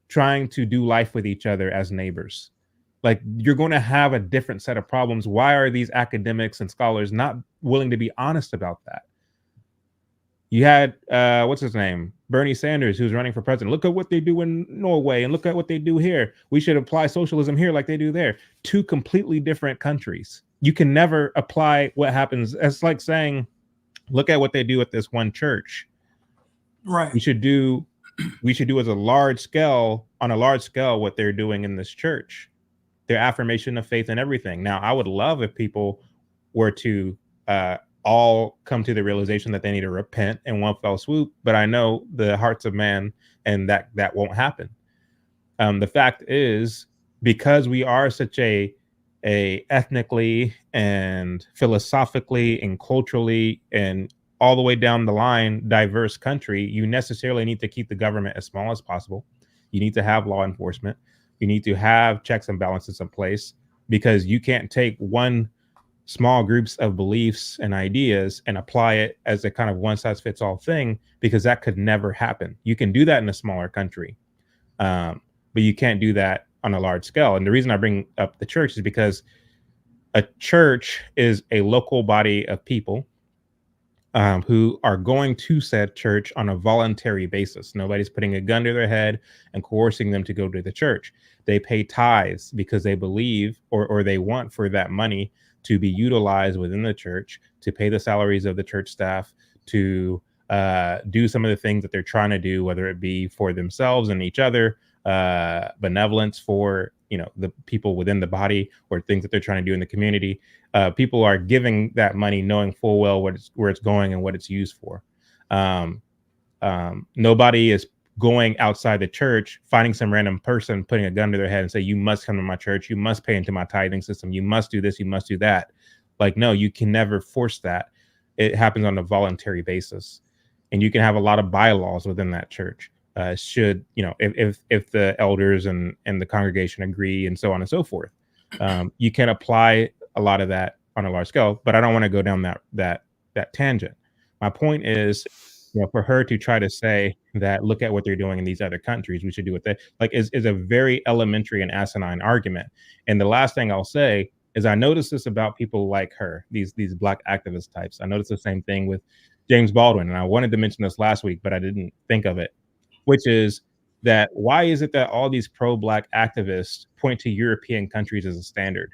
B: trying to do life with each other as neighbors. Like, you're going to have a different set of problems. Why are these academics and scholars not willing to be honest about that? You had, what's his name? Bernie Sanders, who's running for president. Look at what they do in Norway and look at what they do here. We should apply socialism here like they do there. 2 completely different countries. You can never apply what happens. It's like saying, look at what they do at this one church.
C: Right.
B: We should do we should do on a large scale what they're doing in this church, their affirmation of faith and everything. Now, I would love if people were to all come to the realization that they need to repent in one fell swoop, but I know the hearts of man, and that won't happen. The fact is, because we are such a ethnically and philosophically and culturally and all the way down the line diverse country, you necessarily need to keep the government as small as possible. You need to have law enforcement. You need to have checks and balances in place, because you can't take one small groups of beliefs and ideas and apply it as a kind of one size fits all thing, because that could never happen. You can do that in a smaller country, but you can't do that on a large scale. And the reason I bring up the church is because a church is a local body of people who are going to said church on a voluntary basis. Nobody's putting a gun to their head and coercing them to go to the church. They pay tithes because they believe or they want for that money to be utilized within the church, to pay the salaries of the church staff, to do some of the things that they're trying to do, whether it be for themselves and each other, benevolence for the people within the body, or things that they're trying to do in the community. People are giving that money knowing full well where it's going and what it's used for. Nobody is going outside the church, finding some random person, putting a gun to their head and say, you must come to my church, you must pay into my tithing system, you must do this, you must do that. Like, no, you can never force that. It happens on a voluntary basis. And you can have a lot of bylaws within that church. Should, if the elders and the congregation agree, and so on and so forth. You can apply a lot of that on a large scale, but I don't want to go down that tangent. My point is, for her to try to say that, look at what they're doing in these other countries, we should do what they like, is a very elementary and asinine argument. And the last thing I'll say is, I noticed this about people like her, these Black activist types. I noticed the same thing with James Baldwin, and I wanted to mention this last week, but I didn't think of it, which is that why is it that all these pro-Black activists point to European countries as a standard?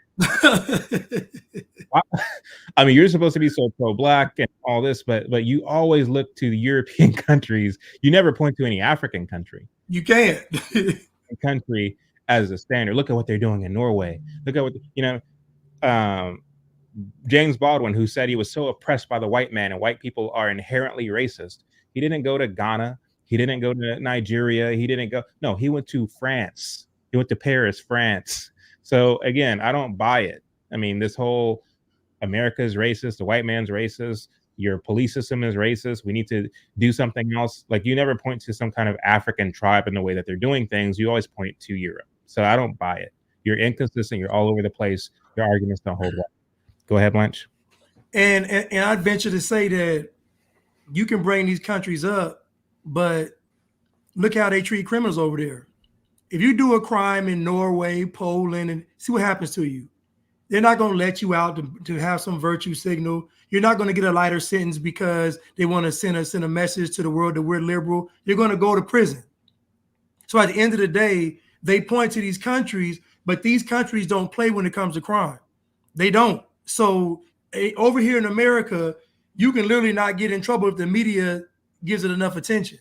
B: I mean, you're supposed to be so pro-Black and all this, but you always look to the European countries. You never point to any African country.
C: You can't.
B: Country as a standard. Look at what they're doing in Norway. Look at what, James Baldwin, who said he was so oppressed by the white man and white people are inherently racist. He didn't go to Ghana. He didn't go to Nigeria. He went to France. He went to Paris, France. So again, I don't buy it. I mean, this whole America is racist, the white man's racist, your police system is racist, we need to do something else. Like, you never point to some kind of African tribe in the way that they're doing things. You always point to Europe. So I don't buy it. You're inconsistent. You're all over the place. Your arguments don't hold water. Go ahead, Blanche.
C: And I'd venture to say that you can bring these countries up, but look how they treat criminals over there. If you do a crime in Norway, Poland, and see what happens to you. They're not going to let you out to have some virtue signal. You're not going to get a lighter sentence because they want to send a message to the world that we're liberal. You're going to go to prison. So at the end of the day, they point to these countries, but these countries don't play when it comes to crime. They don't. So over here in America, you can literally not get in trouble if the media gives it enough attention.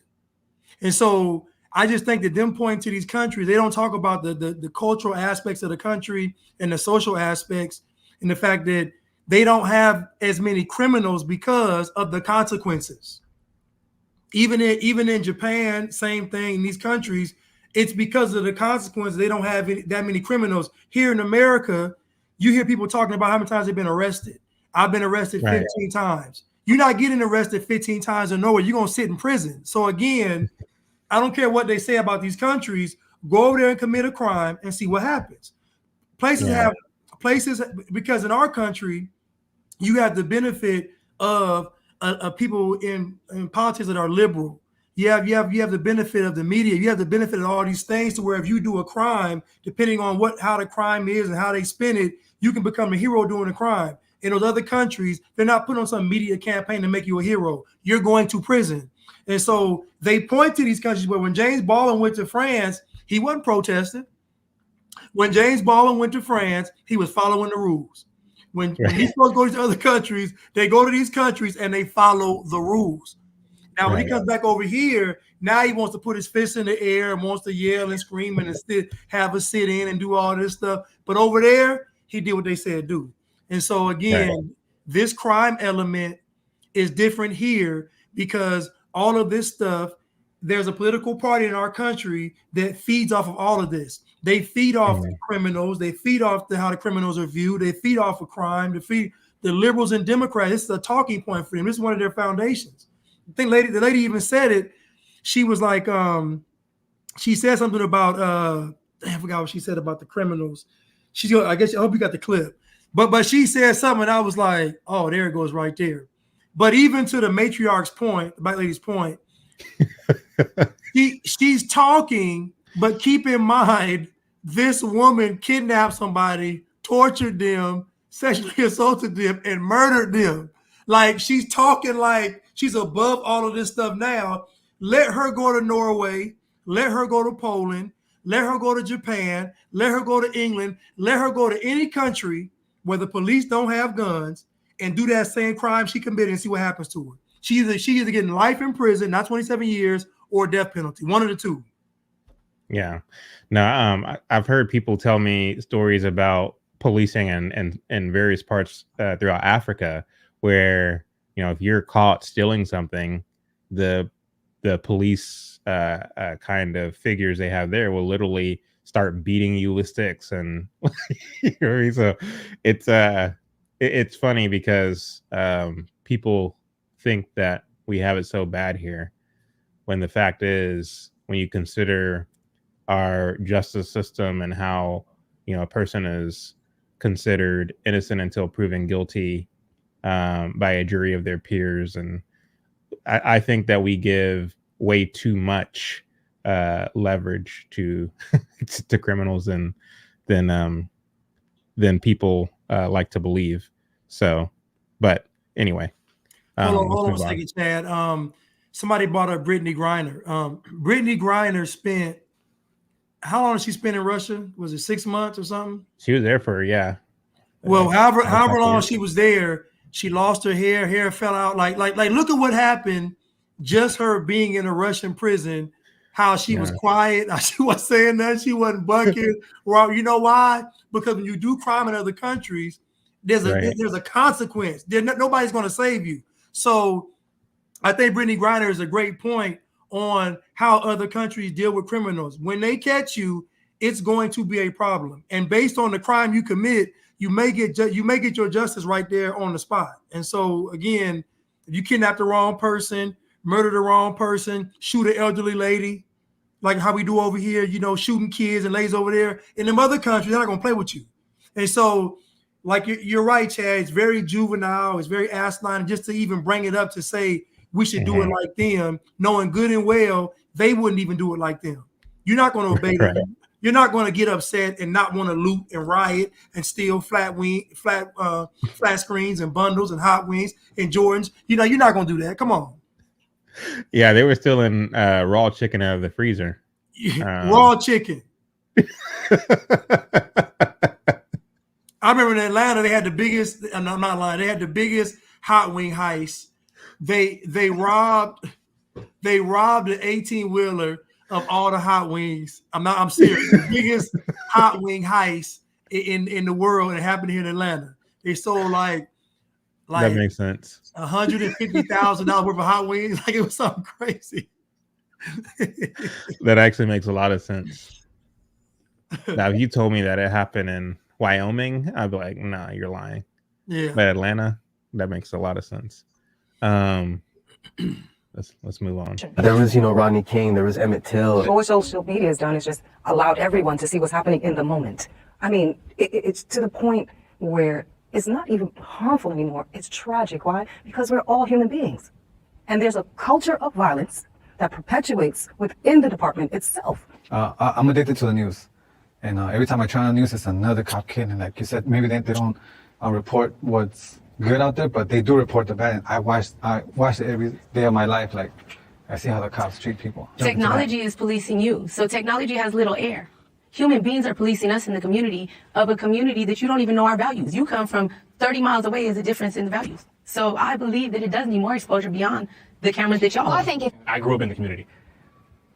C: And so I just think that them pointing to these countries, they don't talk about the cultural aspects of the country and the social aspects, and the fact that they don't have as many criminals because of the consequences. Even in Japan, same thing. In these countries, it's because of the consequences. They don't have that many criminals. Here in America, you hear people talking about how many times they've been arrested. I've been arrested 15 times. You're not getting arrested 15 times or nowhere. You're going to sit in prison. So again, I don't care what they say about these countries. Go over there and commit a crime and see what happens. Places because in our country, you have the benefit of people in politics that are liberal. You have the benefit of the media. You have the benefit of all these things to where if you do a crime, depending on how the crime is and how they spin it, you can become a hero doing a crime. In those other countries, they're not putting on some media campaign to make you a hero. You're going to prison. And so they point to these countries where when James Baldwin went to France, he wasn't protesting. When James Baldwin went to France, he was following the rules. When he's supposed to go to other countries, they go to these countries and they follow the rules. Now, when he comes back over here, now he wants to put his fist in the air and wants to yell and scream and have a sit in and do all this stuff. But over there, he did what they said do. And so again, this crime element is different here because all of this stuff, there's a political party in our country that feeds off of all of this. They feed off the criminals. They feed off how the criminals are viewed. They feed off of crime. They feed the liberals and Democrats. This is a talking point for them. This is one of their foundations. I think the lady even said it. She was like, she said something about, I forgot what she said about the criminals. I hope you got the clip. But she said something, and I was like, oh, there it goes right there. But even to the matriarch's point, the black lady's point, she's talking, but keep in mind, this woman kidnapped somebody, tortured them, sexually assaulted them, and murdered them. Like, she's talking like she's above all of this stuff now. Let her go to Norway. Let her go to Poland. Let her go to Japan. Let her go to England. Let her go to any country where the police don't have guns and do that same crime she committed and see what happens to her. She either getting life in prison, not 27 years, or death penalty. One of the two. Yeah.
B: No, I've heard people tell me stories about policing and various parts throughout Africa where, if you're caught stealing something, the police kind of figures they have there will literally start beating you with sticks. And so it's funny because people think that we have it so bad here, when the fact is, when you consider our justice system and how a person is considered innocent until proven guilty by a jury of their peers, and I think that we give way too much leverage to to criminals than people like to believe. So, but anyway.
C: Hold on a second, Chad. Somebody brought up Brittany Griner. Brittany Griner spent, how long did she spend in Russia? Was it 6 months or something?
B: She was there for,
C: Well, however long she was there, she lost her hair fell out. Like, look at what happened. Just her being in a Russian prison, how she was quiet. She wasn't saying that. She wasn't bucking. Well, you know why? Because when you do crime in other countries, there's a consequence. Nobody's going to save you. So I think Brittany Griner is a great point on how other countries deal with criminals. When they catch you, it's going to be a problem. And based on the crime you commit, you may get your justice right there on the spot. And so again, if you kidnap the wrong person, murder the wrong person, shoot an elderly lady, like how we do over here, shooting kids and ladies over there, in them other countries, they're not going to play with you. And so, like you're right, Chad, it's very juvenile, it's very asinine, just to even bring it up to say we should do it like them, knowing good and well they wouldn't even do it like them. You're not going to obey them. You're not going to get upset and not want to loot and riot and steal flat screens and bundles and hot wings and Jordans. You're not going to do that. Come on.
B: Yeah, they were still in raw chicken out of the freezer.
C: Raw chicken. I remember in Atlanta, they had the biggest, I'm not lying, they had the biggest hot wing heist. They robbed an 18-wheeler of all the hot wings. I'm serious. The biggest hot wing heist in the world, and it happened here in Atlanta. They sold like
B: that makes sense.
C: $150,000 worth of hot wings. Like, it was something crazy.
B: That actually makes a lot of sense. Now, if you told me that it happened in Wyoming, I'd be like, nah, you're lying.
C: Yeah.
B: But Atlanta, that makes a lot of sense. Let's move on.
I: There was, Rodney King, there was Emmett Till.
H: What social media has done is just allowed everyone to see what's happening in the moment. I mean, it's to the point where it's not even harmful anymore. It's tragic. Why? Because we're all human beings. And there's a culture of violence that perpetuates within the department itself.
E: I'm addicted to the news. And every time I turn on the news, it's another cop kid. And like you said, maybe they don't report what's good out there, but they do report the bad. And I watch it every day of my life. Like, I see how the cops treat people.
F: Technology is policing you. So technology has little air. Human beings are policing us in the community of a community that you don't even know our values. You come from 30 miles away is a difference in the values. So I believe that it does need more exposure beyond
H: the cameras that y'all.
G: Well, I think if
K: I grew up in the community.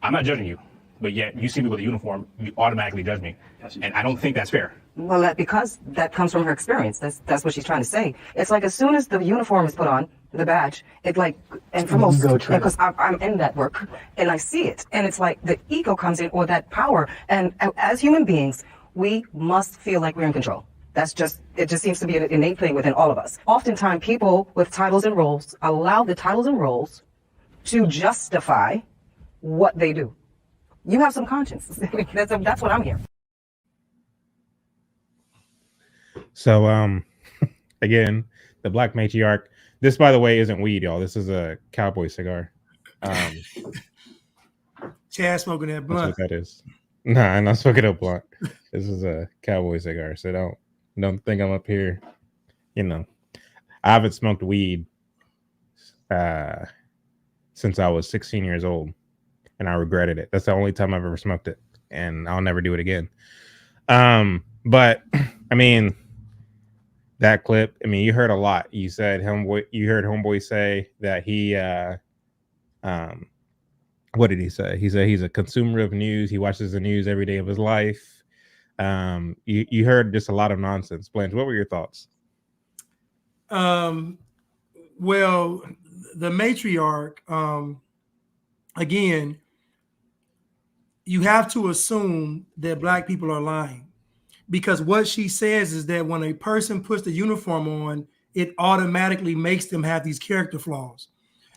K: I'm not judging you, but yet you see me with a uniform, you automatically judge me. And I don't think that's fair.
H: Well, because that comes from her experience. That's what she's trying to say. It's like as soon as the uniform is put on, the badge, it like, and for most, because I'm in that work and I see it, and it's like the ego comes in, or that power. And as human beings, we must feel like we're in control. It just seems to be an innate thing within all of us. Oftentimes, people with titles and roles allow the titles and roles to justify what they do. You have some conscience. That's what I'm hearing.
B: So, again, the Black Matriarch. This, by the way, isn't weed, y'all. This is a cowboy cigar.
C: Chad smoking that blunt.
B: That's what that is. Nah, I'm not smoking a blunt. This is a cowboy cigar. So don't think I'm up here. You know, I haven't smoked weed since I was 16 years old, and I regretted it. That's the only time I've ever smoked it, and I'll never do it again. But I mean, that clip, I mean, you heard a lot. You said you heard Homeboy say that he what did he say? He said he's a consumer of news. He watches the news every day of his life. You heard just a lot of nonsense. Blanche, what were your thoughts?
C: Well, the matriarch, again, you have to assume that Black people are lying. Because what she says is that when a person puts the uniform on, it automatically makes them have these character flaws.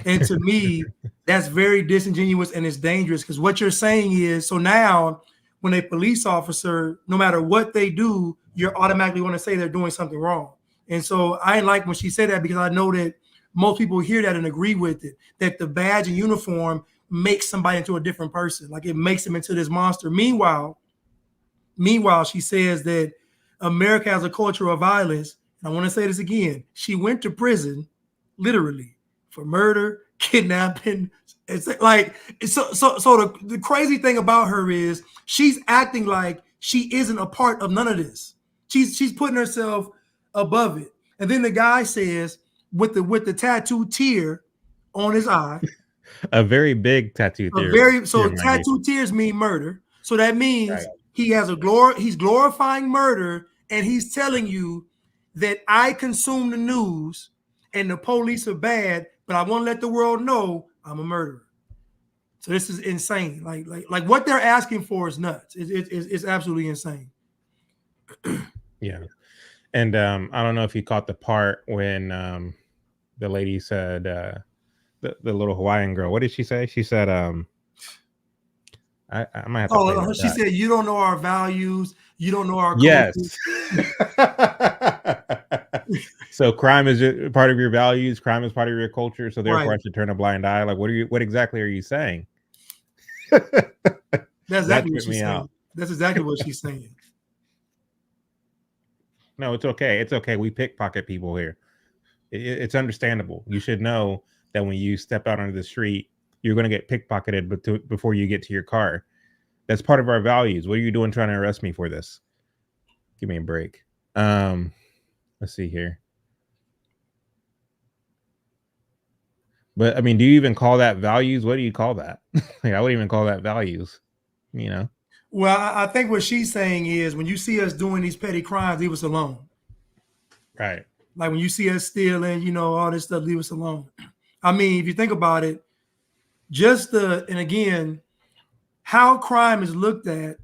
C: And to me, that's very disingenuous and it's dangerous, because what you're saying is, so now when a police officer, no matter what they do, you're automatically going to say they're doing something wrong. And so I didn't like when she said that, because I know that most people hear that and agree with it, that the badge and uniform makes somebody into a different person. Like it makes them into this monster. Meanwhile, she says that America has a culture of violence. And I want to say this again. She went to prison, literally, for murder, kidnapping. It's like, so the crazy thing about her is she's acting like she isn't a part of none of this. She's putting herself above it. And then the guy says, with the tattoo tear on his eye,
B: a very big tattoo tear.
C: Tattoo tears mean murder. So that means he's glorifying murder, and he's telling you that I consume the news and the police are bad, but I want to let the world know I'm a murderer. So this is insane. Like what they're asking for is nuts. It's absolutely insane.
B: Yeah. And I don't know if you caught the part when the lady said, the little Hawaiian girl, what did she say? She said, I might have to
C: she said, you don't know our values. You don't know our culture.
B: Yes. So crime is part of your values. Crime is part of your culture. So therefore I should turn a blind eye. Like, what exactly are you saying?
C: That's exactly what she's saying. That's exactly what she's saying.
B: No, it's okay. It's okay. We pickpocket people here. It's understandable. You should know that when you step out onto the street, you're going to get pickpocketed before you get to your car. That's part of our values. What are you doing trying to arrest me for this? Give me a break. Let's see here. But I mean, do you even call that values? What do you call that? Like, I wouldn't even call that values, you know?
C: Well, I think what she's saying is when you see us doing these petty crimes, leave us alone.
B: Right.
C: Like when you see us stealing, all this stuff, leave us alone. I mean, if you think about it, and again, how crime is looked at,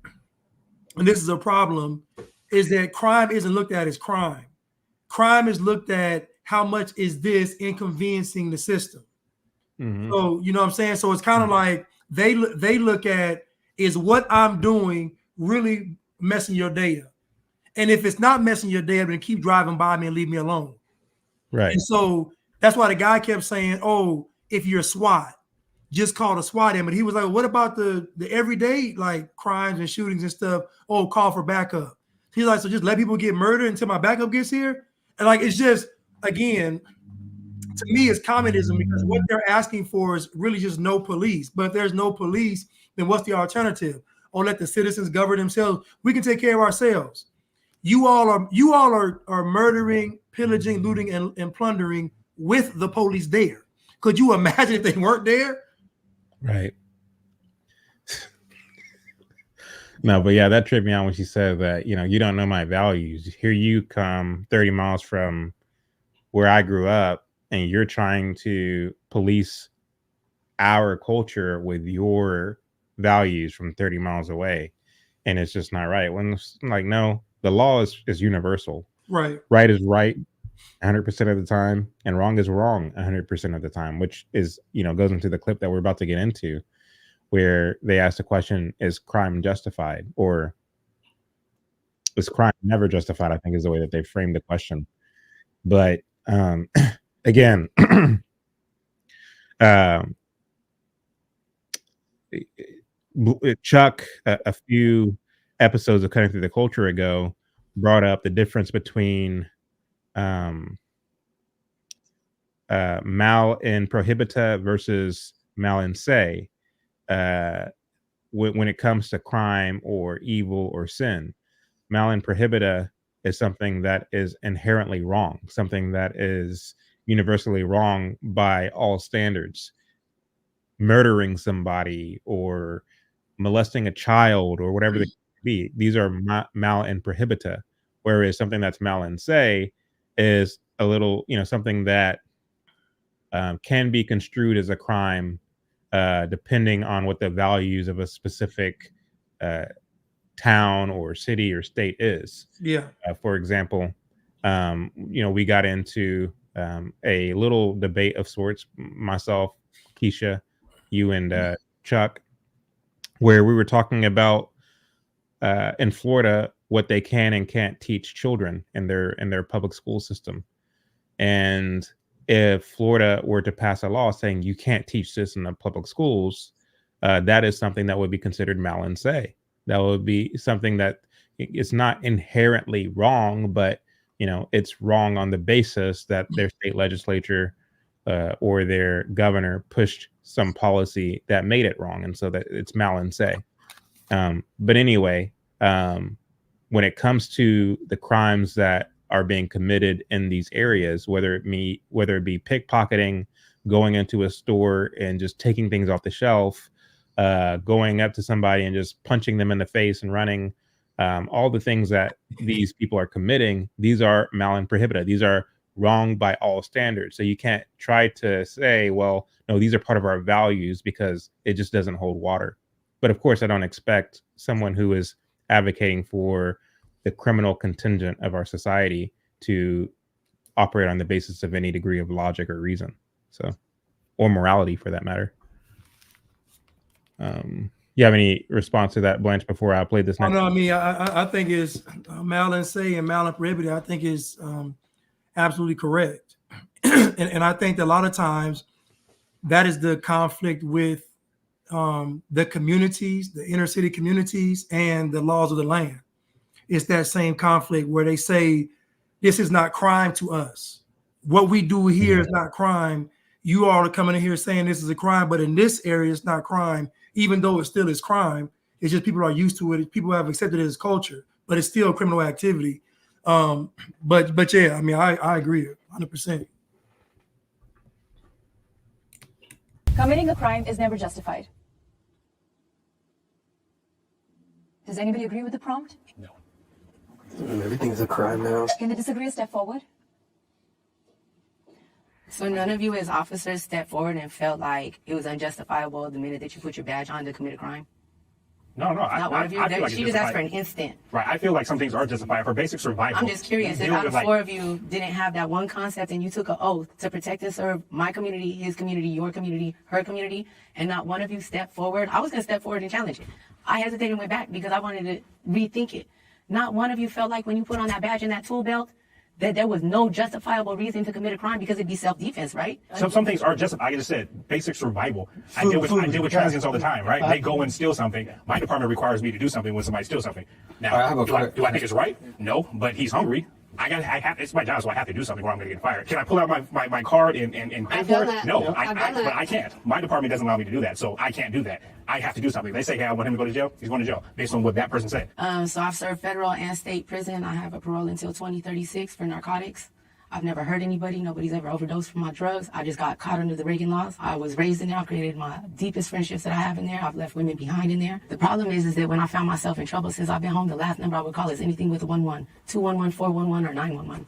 C: and this is a problem, is that crime isn't looked at as crime. Crime is looked at how much is this inconveniencing the system. Mm-hmm. So, you know what I'm saying? So it's kind of like they look at, is what I'm doing really messing your day up? And if it's not messing your day up, then keep driving by me and leave me alone.
B: Right.
C: And so that's why the guy kept saying, oh, if you're SWAT, just call the SWAT in. But he was like, what about the everyday like crimes and shootings and stuff? Oh, call for backup. He's like, so just let people get murdered until my backup gets here? And like, it's just, again, to me, it's communism, because what they're asking for is really just no police. But if there's no police, then what's the alternative? Or let the citizens govern themselves. We can take care of ourselves. You all are murdering, pillaging, looting, and plundering with the police there. Could you imagine if they weren't there?
B: Right. No, but yeah, that tripped me out when she said that, you don't know my values. Here you come 30 miles from where I grew up, and you're trying to police our culture with your values from 30 miles away. And it's just not right. When it's like, no, the law is universal.
C: Right.
B: Right is right 100% of the time, and wrong is wrong 100% of the time, which is, goes into the clip that we're about to get into, where they asked the question, is crime justified, or is crime never justified? I think is the way that they framed the question. But again, Chuck, a few episodes of Cutting Through the Culture ago, brought up the difference between mal in prohibita versus mal in se when it comes to crime or evil or sin. Mal in prohibita is something that is inherently wrong, something that is universally wrong by all standards. Murdering somebody or molesting a child or whatever they be, these are mal in prohibita. Whereas something that's mal in se is a little, something that can be construed as a crime depending on what the values of a specific town or city or state is.
C: Yeah.
B: For example, we got into a little debate of sorts, myself, Keisha, you and Chuck, where we were talking about in Florida what they can and can't teach children in their public school system. And if Florida were to pass a law saying you can't teach this in the public schools, that is something that would be considered mal in se. That would be something that it's not inherently wrong, but it's wrong on the basis that their state legislature or their governor pushed some policy that made it wrong, and so that it's mal in se. But anyway, when it comes to the crimes that are being committed in these areas, whether it be pickpocketing, going into a store and just taking things off the shelf, going up to somebody and just punching them in the face and running, all the things that these people are committing, these are mal in prohibita. These are wrong by all standards. So you can't try to say, well, no, these are part of our values, because it just doesn't hold water. But of course, I don't expect someone who is advocating for the criminal contingent of our society to operate on the basis of any degree of logic or reason, or morality for that matter. You have any response to that, Blanche, before I play this next?
C: No, I mean, I think it's mal in se and mal in prohibita. I think is absolutely correct. and I think that a lot of times that is the conflict with the communities, the inner city communities, and the laws of the land. It's that same conflict where they say, this is not crime to us. What we do here is not crime. You all are coming in here saying this is a crime, but in this area, it's not crime, even though it still is crime. It's just people are used to it. People have accepted it as culture, but it's still criminal activity. But yeah, I mean, I agree 100%.
G: Committing a crime is never justified. Does anybody agree with the prompt?
K: No.
I: Everything is a crime now.
G: Can they disagree? Step forward.
F: So none of you as officers stepped forward and felt like it was unjustifiable the minute that you put your badge on to commit a crime?
K: No.
F: Not one of you.
K: I feel like
F: She just asked for an instant.
K: Right. I feel like some things are justified for basic survival.
F: I'm just curious, if out of four of you didn't have that one concept and you took an oath to protect and serve my community, his community, your community, her community, and not one of you stepped forward, I was going to step forward and challenge it. I hesitated and went back because I wanted to rethink it. Not one of you felt like when you put on that badge and that tool belt that there was no justifiable reason to commit a crime because it'd be self-defense, right?
K: Some things are justified. I just said basic survival. I deal with transients all the time, right? They go and steal something. My department requires me to do something when somebody steals something. Now, do I think it's right? No, but he's hungry. It's my job, so I have to do something or I'm going to get fired. Can I pull out my card and pay for it? No, but I can't. My department doesn't allow me to do that, so I can't do that. I have to do something. They say, hey, I want him to go to jail. He's going to jail based on what that person said.
F: So I've served federal and state prison. I have a parole until 2036 for narcotics. I've never hurt anybody. Nobody's ever overdosed from my drugs. I just got caught under the Reagan laws. I was raised in there. I've created my deepest friendships that I have in there. I've left women behind in there. The problem is that when I found myself in trouble since I've been home, the last number I would call is anything with a 11, 211, 411, or 911.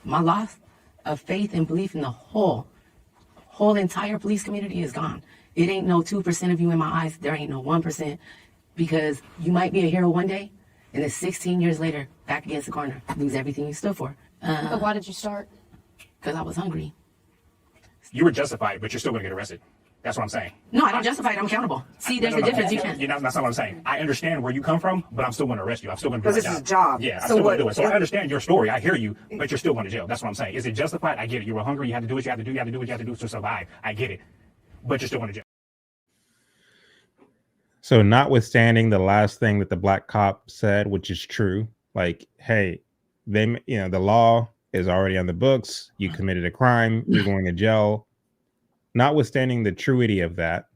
F: My loss of faith and belief in the whole entire police community is gone. It ain't no 2% of you in my eyes. There ain't no 1%, because you might be a hero one day, and then 16 years later, back against the corner, lose everything you stood for.
G: But why did you start?
F: Because I was hungry.
K: You were justified, but you're still going to get arrested. That's what I'm saying.
F: No, I don't justify it. I'm accountable. See, there's a difference. You can't.
K: That's not what I'm saying. I understand where you come from, but I'm still going to arrest you. I'm still going to do my
H: Because this is a job.
K: Yeah, I'm still going to do it. So I understand your story. I hear you, but you're still going to jail. That's what I'm saying. Is it justified? I get it. You were hungry. You had to do what you had to do. You had to do what you had to do to survive. I get it. But you're still going to jail.
B: So notwithstanding the last thing that the black cop said, which is true, like, hey, the law is already on the books. You committed a crime. You're going to jail. Notwithstanding the truity of that,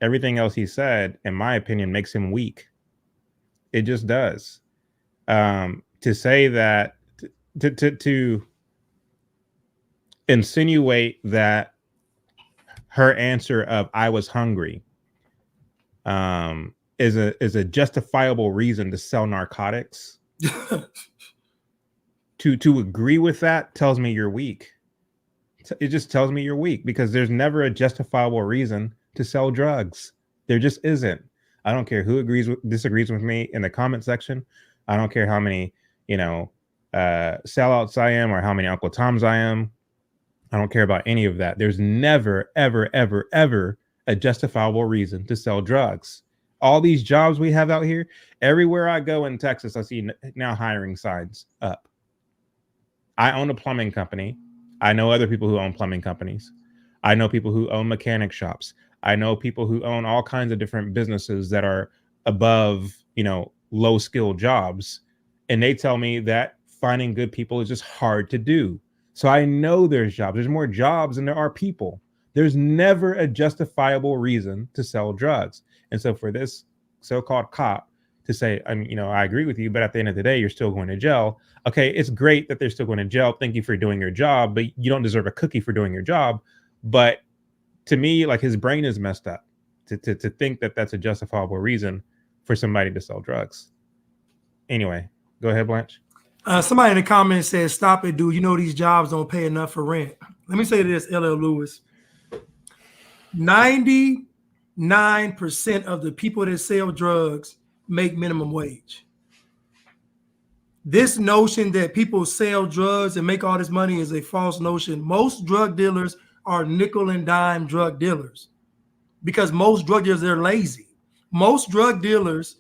B: everything else he said, in my opinion, makes him weak. It just does. To say that, to insinuate that her answer of "I was hungry" is a justifiable reason to sell narcotics. To agree with that tells me you're weak. It just tells me you're weak, because there's never a justifiable reason to sell drugs. There just isn't. I don't care who disagrees with me in the comment section. I don't care how many, sellouts I am or how many Uncle Toms I am. I don't care about any of that. There's never, ever, ever, ever a justifiable reason to sell drugs. All these jobs we have out here, everywhere I go in Texas, I see now hiring signs up. I own a plumbing company. I know other people who own plumbing companies. I know people who own mechanic shops. I know people who own all kinds of different businesses that are above, low skill jobs. And they tell me that finding good people is just hard to do. So I know there's jobs. There's more jobs than there are people. There's never a justifiable reason to sell drugs. And so for this so-called cop to say, I agree with you, but at the end of the day, you're still going to jail. Okay, it's great that they're still going to jail. Thank you for doing your job, but you don't deserve a cookie for doing your job. But to me, like, his brain is messed up to think that that's a justifiable reason for somebody to sell drugs. Anyway, go ahead, Blanche.
C: Somebody in the comments says, "Stop it, dude. You know these jobs don't pay enough for rent." Let me say this, LL Lewis. 99% of the people that sell drugs make minimum wage. This notion that people sell drugs and make all this money is a false notion. Most drug dealers are nickel and dime drug dealers, because most drug dealers, they're lazy. Most drug dealers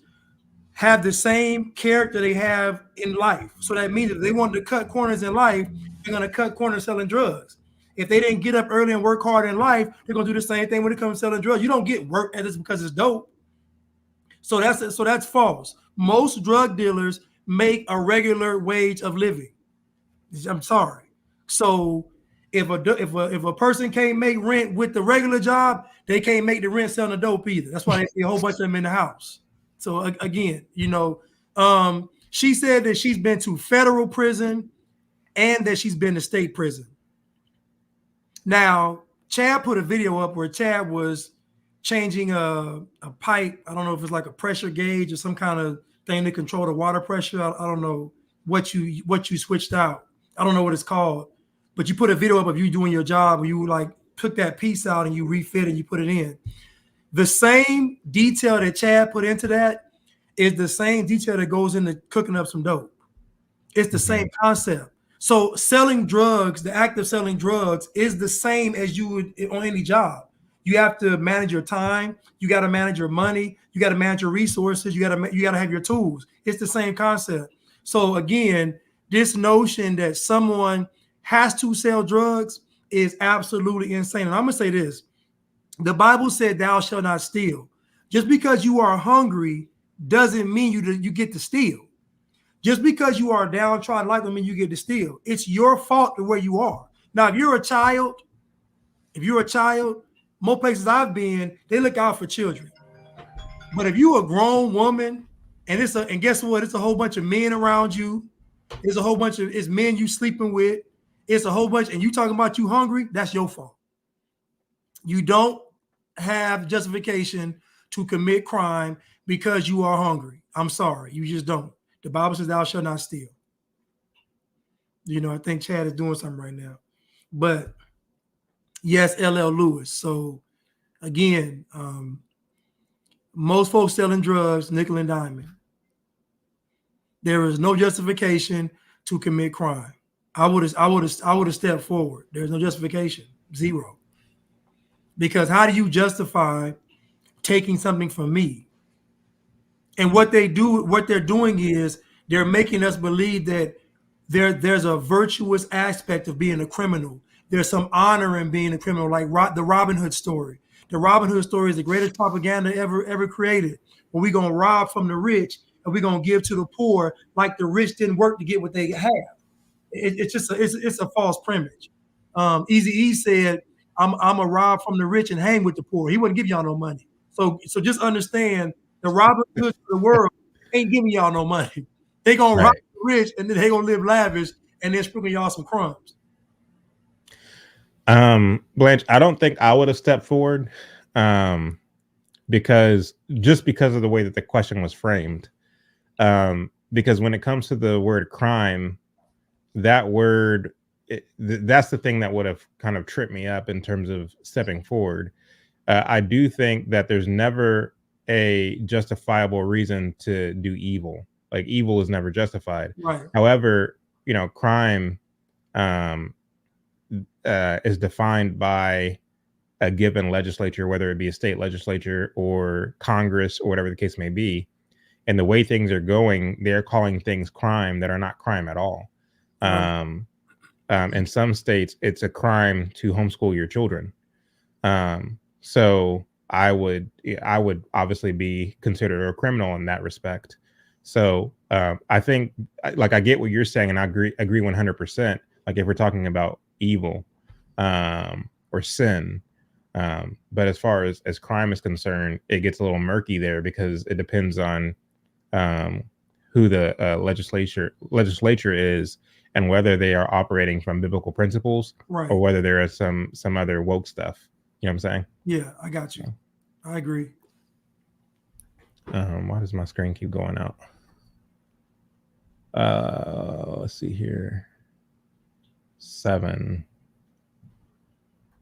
C: have the same character they have in life. So that means if they want to cut corners in life, they're going to cut corners selling drugs. If they didn't get up early and work hard in life, they're going to do the same thing when it comes to selling drugs. You don't get work at this because it's dope. So that's false. Most drug dealers make a regular wage of living. I'm sorry. So if a person can't make rent with the regular job, they can't make the rent selling the dope either. That's why they see a whole bunch of them in the house. So again, she said that she's been to federal prison and that she's been to state prison. Now, Chad put a video up where Chad was changing a pipe. I don't know if it's like a pressure gauge or some kind of thing to control the water pressure. I don't know what you switched out. I don't know what it's called, but you put a video up of you doing your job where you like took that piece out and you refit and you put it in. The same detail that Chad put into that is the same detail that goes into cooking up some dope. It's the same concept. So selling drugs, the act of selling drugs is the same as you would on any job. You have to manage your time. You got to manage your money. You got to manage your resources. You got to have your tools. It's the same concept. So again, this notion that someone has to sell drugs is absolutely insane. And I'm going to say this. The Bible said, "Thou shalt not steal." Just because you are hungry doesn't mean you get to steal. Just because you are downtrodden life doesn't mean you get to steal. It's your fault to where you are. Now, if you're a child, most places I've been, they look out for children. But if you're a grown woman and guess what? It's a whole bunch of men around you. It's men you sleeping with, It's a whole bunch, and you talking about you hungry, that's your fault. You don't have justification to commit crime because you are hungry. I'm sorry, you just don't. The Bible says thou shalt not steal. You know, I think Chad is doing something right now. But yes, LL Lewis. So again, most folks selling drugs, nickel and diamond. There is no justification to commit crime. I would have stepped forward. There's no justification. Zero. Because how do you justify taking something from me? And what they're doing is they're making us believe that there's a virtuous aspect of being a criminal. There's some honor in being a criminal, like the Robin Hood story. The Robin Hood story is the greatest propaganda ever created. Where we're gonna rob from the rich and we're gonna give to the poor, like the rich didn't work to get what they have. It's a false premise. Eazy-E said, I'm a rob from the rich and hang with the poor. He wouldn't give y'all no money. So just understand the Robin Hoods of the world ain't giving y'all no money. They gonna rob the rich and then they gonna live lavish and then sprinkle y'all some crumbs.
B: Blanche, I don't think I would have stepped forward because of the way that the question was framed. Because when it comes to the word crime, that word, that's the thing that would have kind of tripped me up in terms of stepping forward. I do think that there's never a justifiable reason to do evil. Like evil is never justified.
C: Right.
B: However, you know, crime is defined by a given legislature, whether it be a state legislature or Congress or whatever the case may be. And the way things are going, they're calling things crime that are not crime at all. In some states, it's a crime to homeschool your children. So I would obviously be considered a criminal in that respect. So I think, like, I get what you're saying, and I agree 100%. Like if we're talking about evil or sin, but as far as crime is concerned, it gets a little murky there because it depends on who the legislature is and whether they are operating from biblical principles,
C: right,
B: or whether there is some other woke stuff. You know what I'm saying?
C: Yeah, I got you. I agree.
B: Why does my screen keep going out? Let's see here. 7.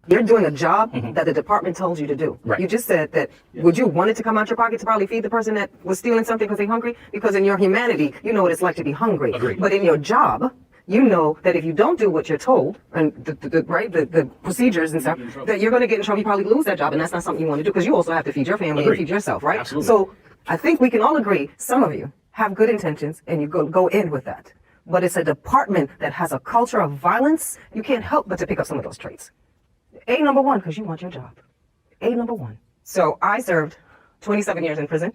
H: You're doing a job that the department told you to do.
J: Right.
H: You just said that, would you want it to come out your pocket to probably feed the person that was stealing something because they're hungry? Because in your humanity, you know what it's like to be hungry.
J: Agreed.
H: But in your job, you know that if you don't do what you're told, and the procedures and stuff, that you're going to get in trouble. You probably lose that job, and that's not something you want to do because you also have to feed your family and feed yourself, right?
J: Absolutely.
H: So I think we can all agree, some of you have good intentions, and you go in with that. But it's a department that has a culture of violence. You can't help but to pick up some of those traits. Number one, because you want your job. Number one. So I served 27 years in prison,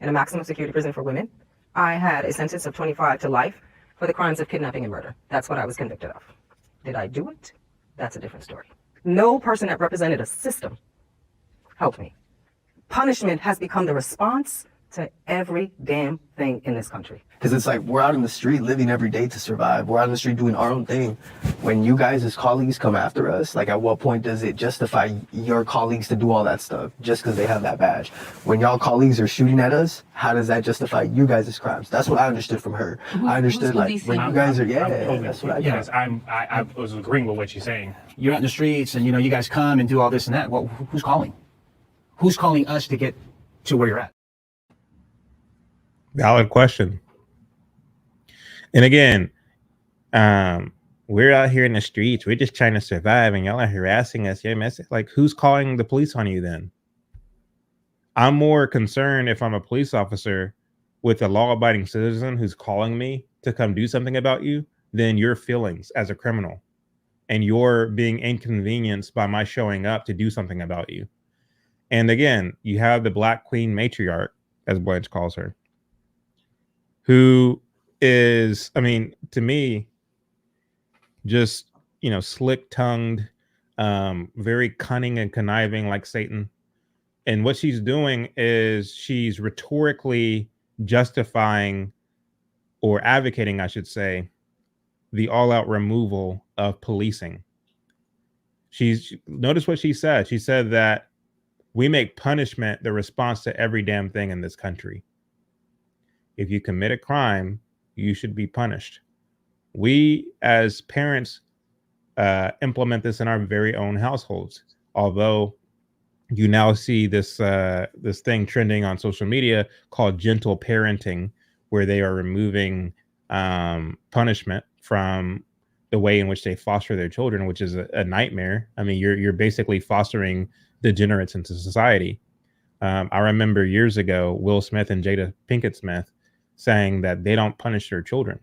H: in a maximum security prison for women. I had a sentence of 25 to life for the crimes of kidnapping and murder. That's what I was convicted of. Did I do it? That's a different story. No person that represented a system helped me. Punishment has become the response to every damn thing in this country.
I: Because it's like we're out in the street living every day to survive. We're out in the street doing our own thing. When you guys as colleagues come after us, like at what point does it justify your colleagues to do all that stuff just because they have that badge? When y'all colleagues are shooting at us, how does that justify you guys' crimes? That's what I understood from her. I understood like when you guys are, that's what I got.
J: Yes, I was agreeing with what you're saying. You're out in the streets and, you know, you guys come and do all this and that. Well, who's calling? Who's calling us to get to where you're at?
B: Valid question. And again, we're out here in the streets. We're just trying to survive, and y'all are harassing us. Like, who's calling the police on you then? I'm more concerned if I'm a police officer with a law-abiding citizen who's calling me to come do something about you than your feelings as a criminal and you're being inconvenienced by my showing up to do something about you. And again, you have the Black Queen matriarch, as Blanche calls her, who is, I mean, to me, just, you know, slick-tongued, very cunning and conniving like Satan. And what she's doing is she's rhetorically justifying or advocating, I should say, the all-out removal of policing. Notice what she said. She said that we make punishment the response to every damn thing in this country. If you commit a crime, you should be punished. We as parents implement this in our very own households. Although you now see this thing trending on social media called gentle parenting, where they are removing punishment from the way in which they foster their children, which is a nightmare. I mean, you're basically fostering degenerates into society. I remember years ago, Will Smith and Jada Pinkett Smith saying that they don't punish their children,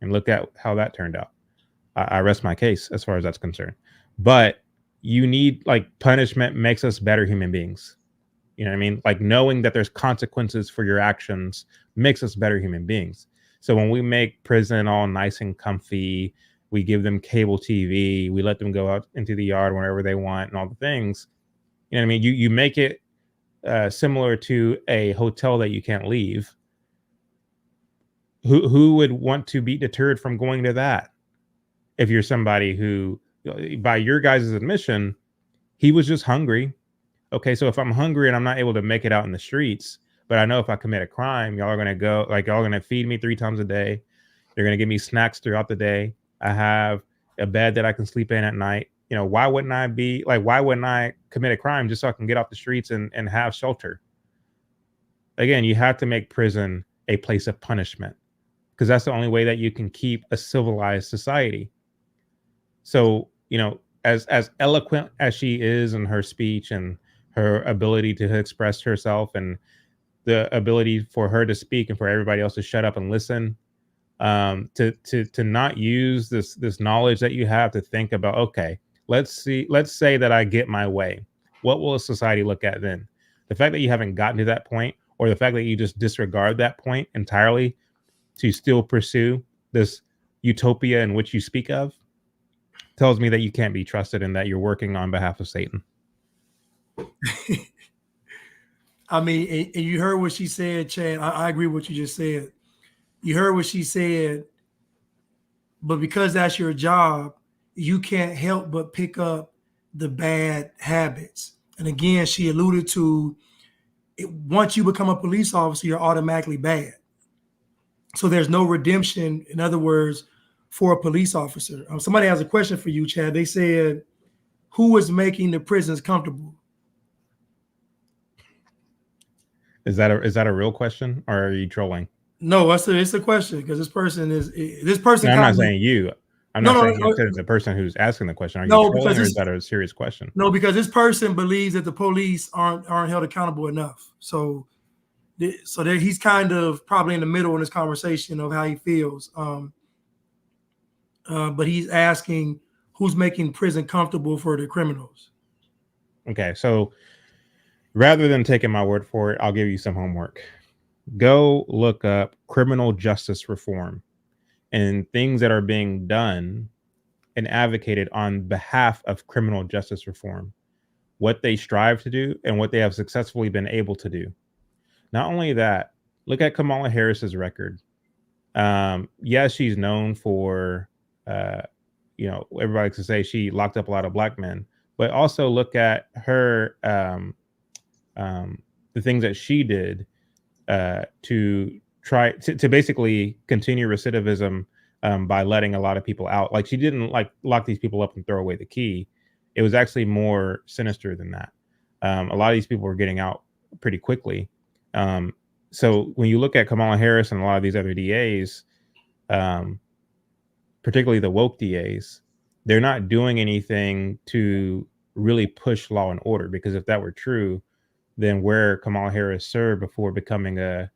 B: and look at how that turned out. I rest my case as far as that's concerned. But you need, like, punishment makes us better human beings. You know what I mean? Like, knowing that there's consequences for your actions makes us better human beings. So when we make prison all nice and comfy, we give them cable TV, we let them go out into the yard whenever they want and all the things, you know what I mean? You make it similar to a hotel that you can't leave. Who would want to be deterred from going to that? If you're somebody who, by your guys' admission, he was just hungry. Okay, so if I'm hungry and I'm not able to make it out in the streets, but I know if I commit a crime, y'all are going to go, like, y'all are going to feed me 3 times a day. You're going to give me snacks throughout the day. I have a bed that I can sleep in at night. You know, why wouldn't I commit a crime just so I can get off the streets and have shelter? Again, you have to make prison a place of punishment, because that's the only way that you can keep a civilized society. So, you know, as eloquent as she is in her speech and her ability to express herself and the ability for her to speak and for everybody else to shut up and listen, to not use this knowledge that you have to think about, okay, let's say that I get my way. What will a society look at then? The fact that you haven't gotten to that point, or the fact that you just disregard that point entirely to still pursue this utopia in which you speak of, tells me that you can't be trusted and that you're working on behalf of Satan.
C: I mean, and you heard what she said, Chad. I agree with what you just said. You heard what she said, but because that's your job, you can't help but pick up the bad habits. And again, she alluded to it, once you become a police officer, you're automatically bad. So there's no redemption, in other words, for a police officer. Somebody has a question for you, Chad. They said, who is making the prisons comfortable?
B: Is that a real question, or are you trolling?
C: No, it's a question, because this person.
B: No, I'm not saying you. I'm not saying the person who's asking the question. Are you trolling, or is that a serious question?
C: No, because this person believes that the police aren't held accountable enough. So he's kind of probably in the middle in this conversation of how he feels. But he's asking who's making prison comfortable for the criminals.
B: Okay, so rather than taking my word for it, I'll give you some homework. Go look up criminal justice reform and things that are being done and advocated on behalf of criminal justice reform, what they strive to do and what they have successfully been able to do. Not only that, look at Kamala Harris's record. Yes, she's known for, everybody likes to say she locked up a lot of black men, but also look at her, the things that she did to try to basically continue recidivism by letting a lot of people out. Like, she didn't lock these people up and throw away the key. It was actually more sinister than that. A lot of these people were getting out pretty quickly. So when you look at Kamala Harris and a lot of these other DAs, particularly the woke DAs, they're not doing anything to really push law and order, because if that were true, then where Kamala Harris served before becoming a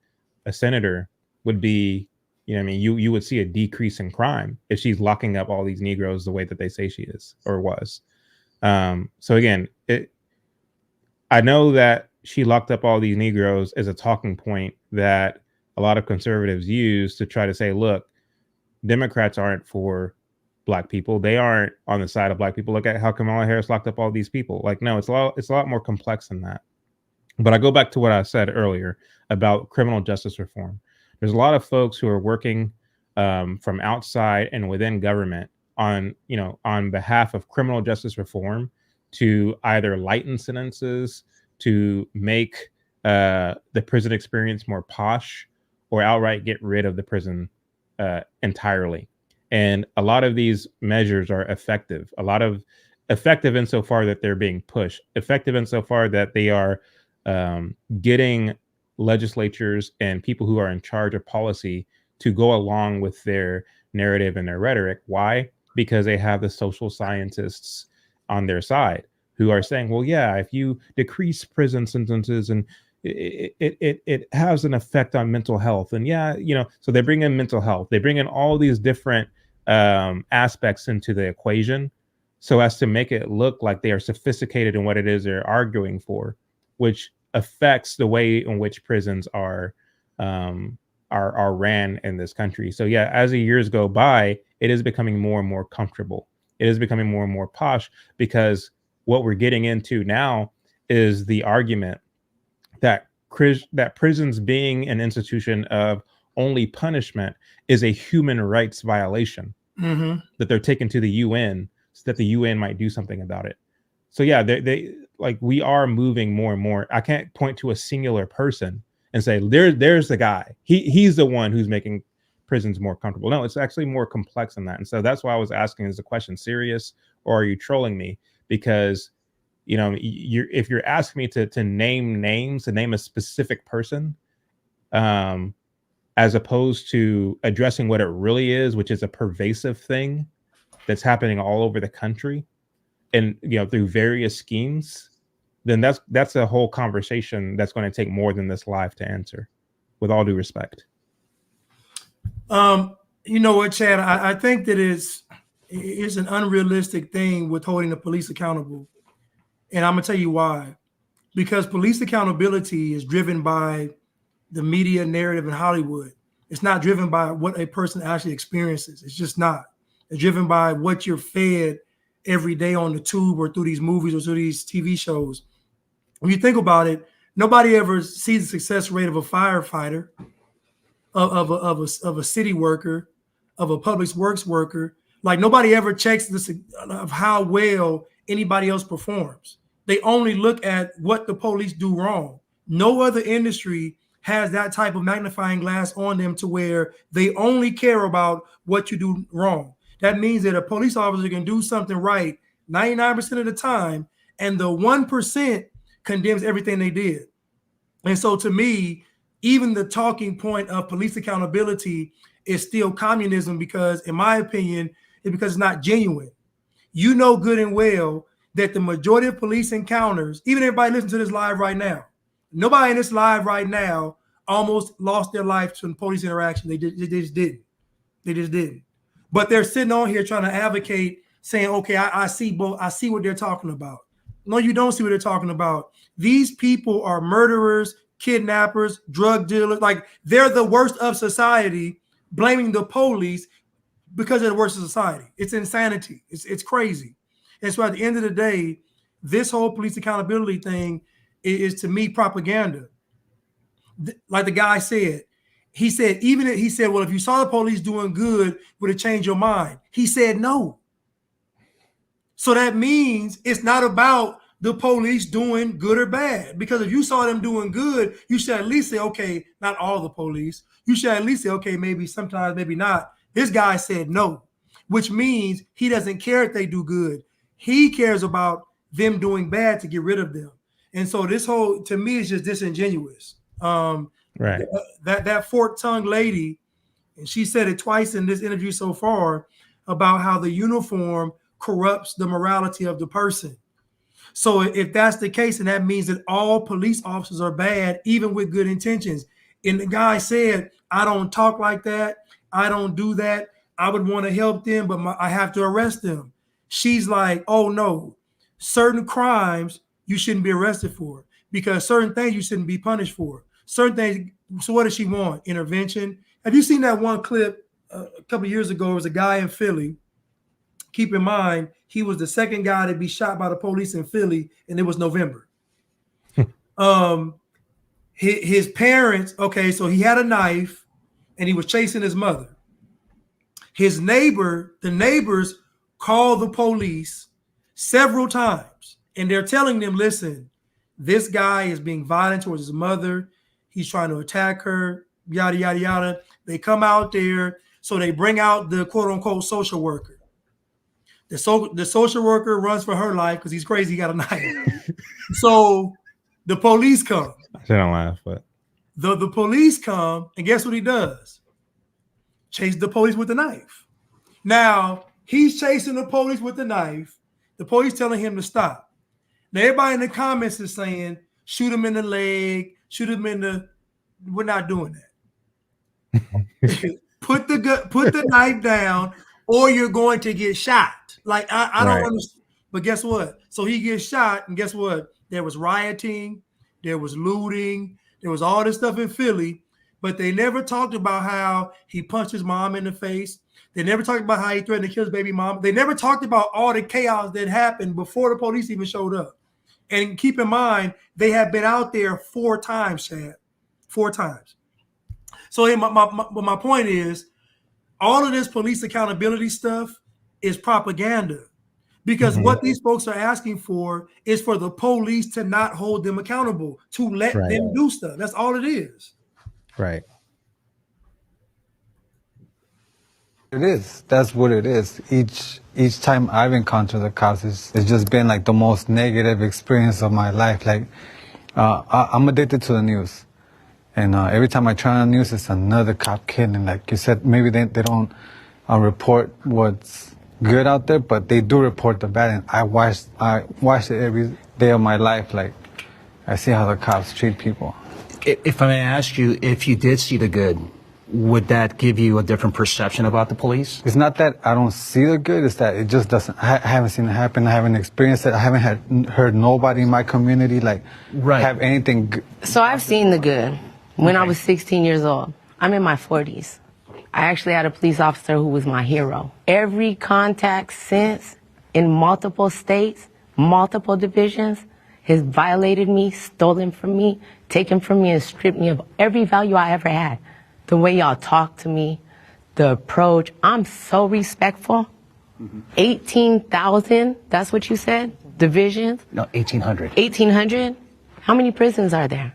B: senator would be, you would see a decrease in crime if she's locking up all these Negroes the way that they say she is or was. So again, I know that she locked up all these Negroes as a talking point that a lot of conservatives use to try to say, look, Democrats aren't for black people. They aren't on the side of black people. Look at how Kamala Harris locked up all these people. Like, no, it's a lot more complex than that. But I go back to what I said earlier about criminal justice reform. There's a lot of folks who are working from outside and within government on, on behalf of criminal justice reform to either lighten sentences, to make the prison experience more posh, or outright get rid of the prison entirely. And a lot of these measures are effective. A lot of effective insofar that they're being pushed, effective insofar that they are getting legislatures and people who are in charge of policy to go along with their narrative and their rhetoric. Why? Because they have the social scientists on their side who are saying, well, yeah, if you decrease prison sentences and it has an effect on mental health. And yeah, so they bring in mental health. They bring in all these different aspects into the equation so as to make it look like they are sophisticated in what it is they're arguing for, which affects the way in which prisons are ran in this country. So yeah, as the years go by, it is becoming more and more comfortable. It is becoming more and more posh, because what we're getting into now is the argument that prisons being an institution of only punishment is a human rights violation, that they're taken to the UN so that the UN might do something about it. So yeah, they like, we are moving more and more. I can't point to a singular person and say there's the guy. He's the one who's making prisons more comfortable. No, it's actually more complex than that. And so that's why I was asking, is the question serious or are you trolling me? Because if you're asking me to name names, to name a specific person, as opposed to addressing what it really is, which is a pervasive thing that's happening all over the country, and through various schemes, then that's a whole conversation that's going to take more than this live to answer, with all due respect.
C: You know what, Chad? I think that it's an unrealistic thing with holding the police accountable. And I'm going to tell you why. Because police accountability is driven by the media narrative in Hollywood. It's not driven by what a person actually experiences. It's just not. It's driven by what you're fed every day on the tube or through these movies or through these TV shows. When you think about it, nobody ever sees the success rate of a firefighter, of a city worker, of a public works worker. Like, nobody ever checks this of how well anybody else performs. They only look at what the police do wrong. No other industry has that type of magnifying glass on them to where they only care about what you do wrong. That means that a police officer can do something right 99% of the time, and the 1% condemns everything they did. And so to me, even the talking point of police accountability is still communism, because in my opinion, it's because it's not genuine. You know good and well that the majority of police encounters, even everybody listening to this live right now, nobody in this live right now almost lost their life to a police interaction. They just didn't. They just didn't. But they're sitting on here trying to advocate, saying, okay, I see both. I see what they're talking about. No, you don't see what they're talking about. These people are murderers, kidnappers, drug dealers. Like, they're the worst of society, blaming the police because they're the worst of society. It's insanity. It's crazy. And so at the end of the day, this whole police accountability thing is to me propaganda. Like the guy said, he said, well, if you saw the police doing good, would it change your mind? He said no. So that means it's not about the police doing good or bad. Because if you saw them doing good, you should at least say, okay, not all the police. You should at least say, okay, maybe sometimes, maybe not. This guy said no, which means he doesn't care if they do good. He cares about them doing bad to get rid of them. And so this whole, to me, is just disingenuous.
B: Right.
C: That fork-tongued lady, and she said it twice in this interview so far, about how the uniform corrupts the morality of the person. So if that's the case, then that means that all police officers are bad, even with good intentions. And the guy said, I don't talk like that. I don't do that. I would want to help them, but I have to arrest them. She's like, oh no, certain crimes you shouldn't be arrested for, because certain things you shouldn't be punished for. Certain things. So what does she want? Intervention. Have you seen that one clip a couple of years ago? It was a guy in Philly. Keep in mind, he was the second guy to be shot by the police in Philly, and it was November. His parents, okay, so he had a knife and he was chasing his mother. The neighbors call the police several times, and they're telling them, listen, this guy is being violent towards his mother. He's trying to attack her, yada, yada, yada. They come out there, so they bring out the quote-unquote social worker. The social worker runs for her life because he's crazy, he got a knife. So the police come.
B: I shouldn't laugh, but
C: the police come, and guess what he does? Chase the police with the knife. Now, he's chasing the police with the knife. The police telling him to stop. Now, everybody in the comments is saying, shoot him in the leg, shoot him in the... We're not doing that. Put the knife down, or you're going to get shot. Like, I don't understand. But guess what? So he gets shot, and guess what? There was rioting, there was looting, there was all this stuff in Philly, but they never talked about how he punched his mom in the face. They never talked about how he threatened to kill his baby mom. They never talked about all the chaos that happened before the police even showed up. And keep in mind, they have been out there 4 times, Chad. 4 times. So my point is, all of this police accountability stuff is propaganda. Because what these folks are asking for is for the police to not hold them accountable, to let them do stuff. That's all it is.
B: Right.
E: It is. That's what it is. Each time I've encountered the cops, it's just been like the most negative experience of my life. Like, I'm addicted to the news. And every time I turn on the news, it's another cop killing. Like you said, maybe they don't report what's good out there, but they do report the bad. And I watch it every day of my life. Like, I see how the cops treat people.
J: If I may ask you, if you did see the good, would that give you a different perception about the police?
E: It's not that I don't see the good, it's that it just doesn't, I haven't seen it happen, I haven't experienced it, I haven't heard nobody in my community have anything good.
F: So I've seen the good when I was 16 years old. I'm in my 40s. I actually had a police officer who was my hero. Every contact since in multiple states, multiple divisions, has violated me, stolen from me, taken from me, and stripped me of every value I ever had. The way y'all talk to me, the approach, I'm so respectful. 18,000, that's what you said? Divisions?
J: No, 1,800.
F: 1,800? How many prisons are there?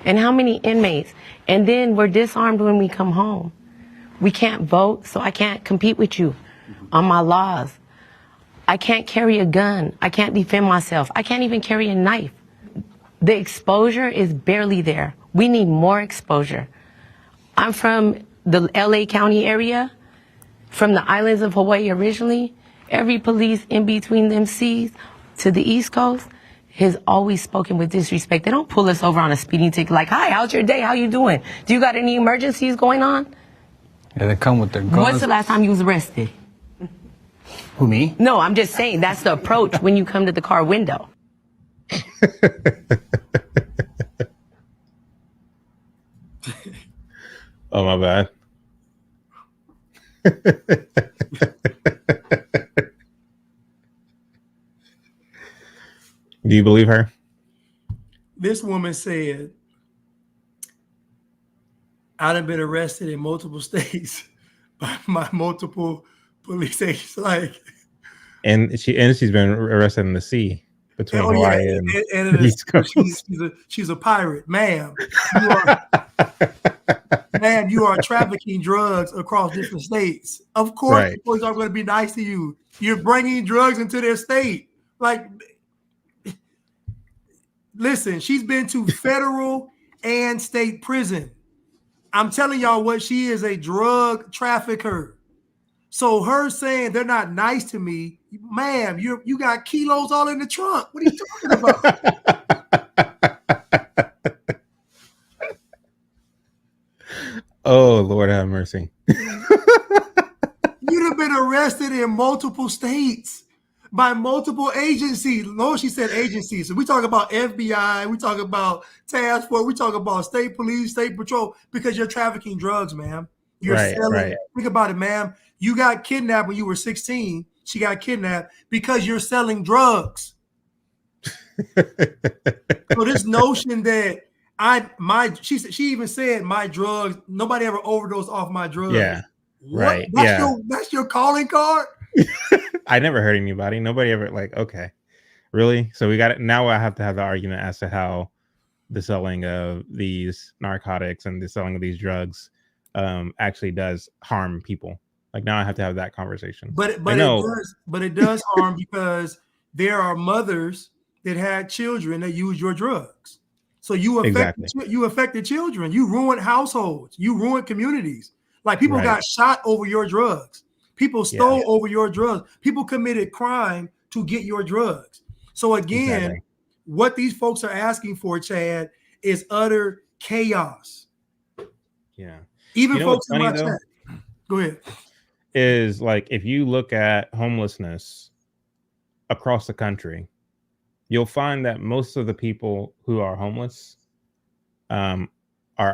F: And how many inmates? And then we're disarmed when we come home. We can't vote, so I can't compete with you on my laws. I can't carry a gun. I can't defend myself. I can't even carry a knife. The exposure is barely there. We need more exposure. I'm from the LA County area, from the islands of Hawaii originally. Every police in between them seas to the East Coast has always spoken with disrespect. They don't pull us over on a speeding ticket like, hi, how's your day? How you doing? Do you got any emergencies going on?
E: Yeah, they come with their guns.
F: When's the last time you was arrested?
J: Who, me?
F: No, I'm just saying that's the approach when you come to the car window.
B: Oh, my bad. Do you believe her?
C: This woman said, I done been arrested in multiple states by my multiple police agents. Like,
B: and she's been arrested in the sea between Hawaii and
C: the
B: East Coast.
C: She's a pirate, ma'am. Ma'am, you are trafficking drugs across different states. Of course, the police are going to be nice to you. You're bringing drugs into their state. Like, listen, she's been to federal and state prison. I'm telling y'all what, she is a drug trafficker. So her saying they're not nice to me, ma'am, you got kilos all in the trunk. What are you talking about?
B: Oh, Lord have mercy.
C: You'd have been arrested in multiple states by multiple agencies. No, she said agencies. So we talk about FBI, we talk about task force, we talk about state police, state patrol, because you're trafficking drugs, ma'am. You're selling. Think about it, ma'am. You got kidnapped when you were 16. She got kidnapped because you're selling drugs. So this notion that she even said my drugs, nobody ever overdosed off my drugs.
B: Yeah. Right.
C: That's your calling card?
B: I never hurt anybody. Nobody ever like, okay, really? So we got it. Now I have to have the argument as to how the selling of these narcotics and the selling of these drugs actually does harm people. Like now I have to have that conversation.
C: But it does harm because there are mothers that had children that use your drugs. So you affected children. You ruined households. You ruined communities. Like people got shot over your drugs. People stole over your drugs. People committed crime to get your drugs. So again, what these folks are asking for, Chad, is utter chaos.
B: Yeah.
C: Even folks in my chat. Go ahead.
B: Is like if you look at homelessness across the country, you'll find that most of the people who are homeless are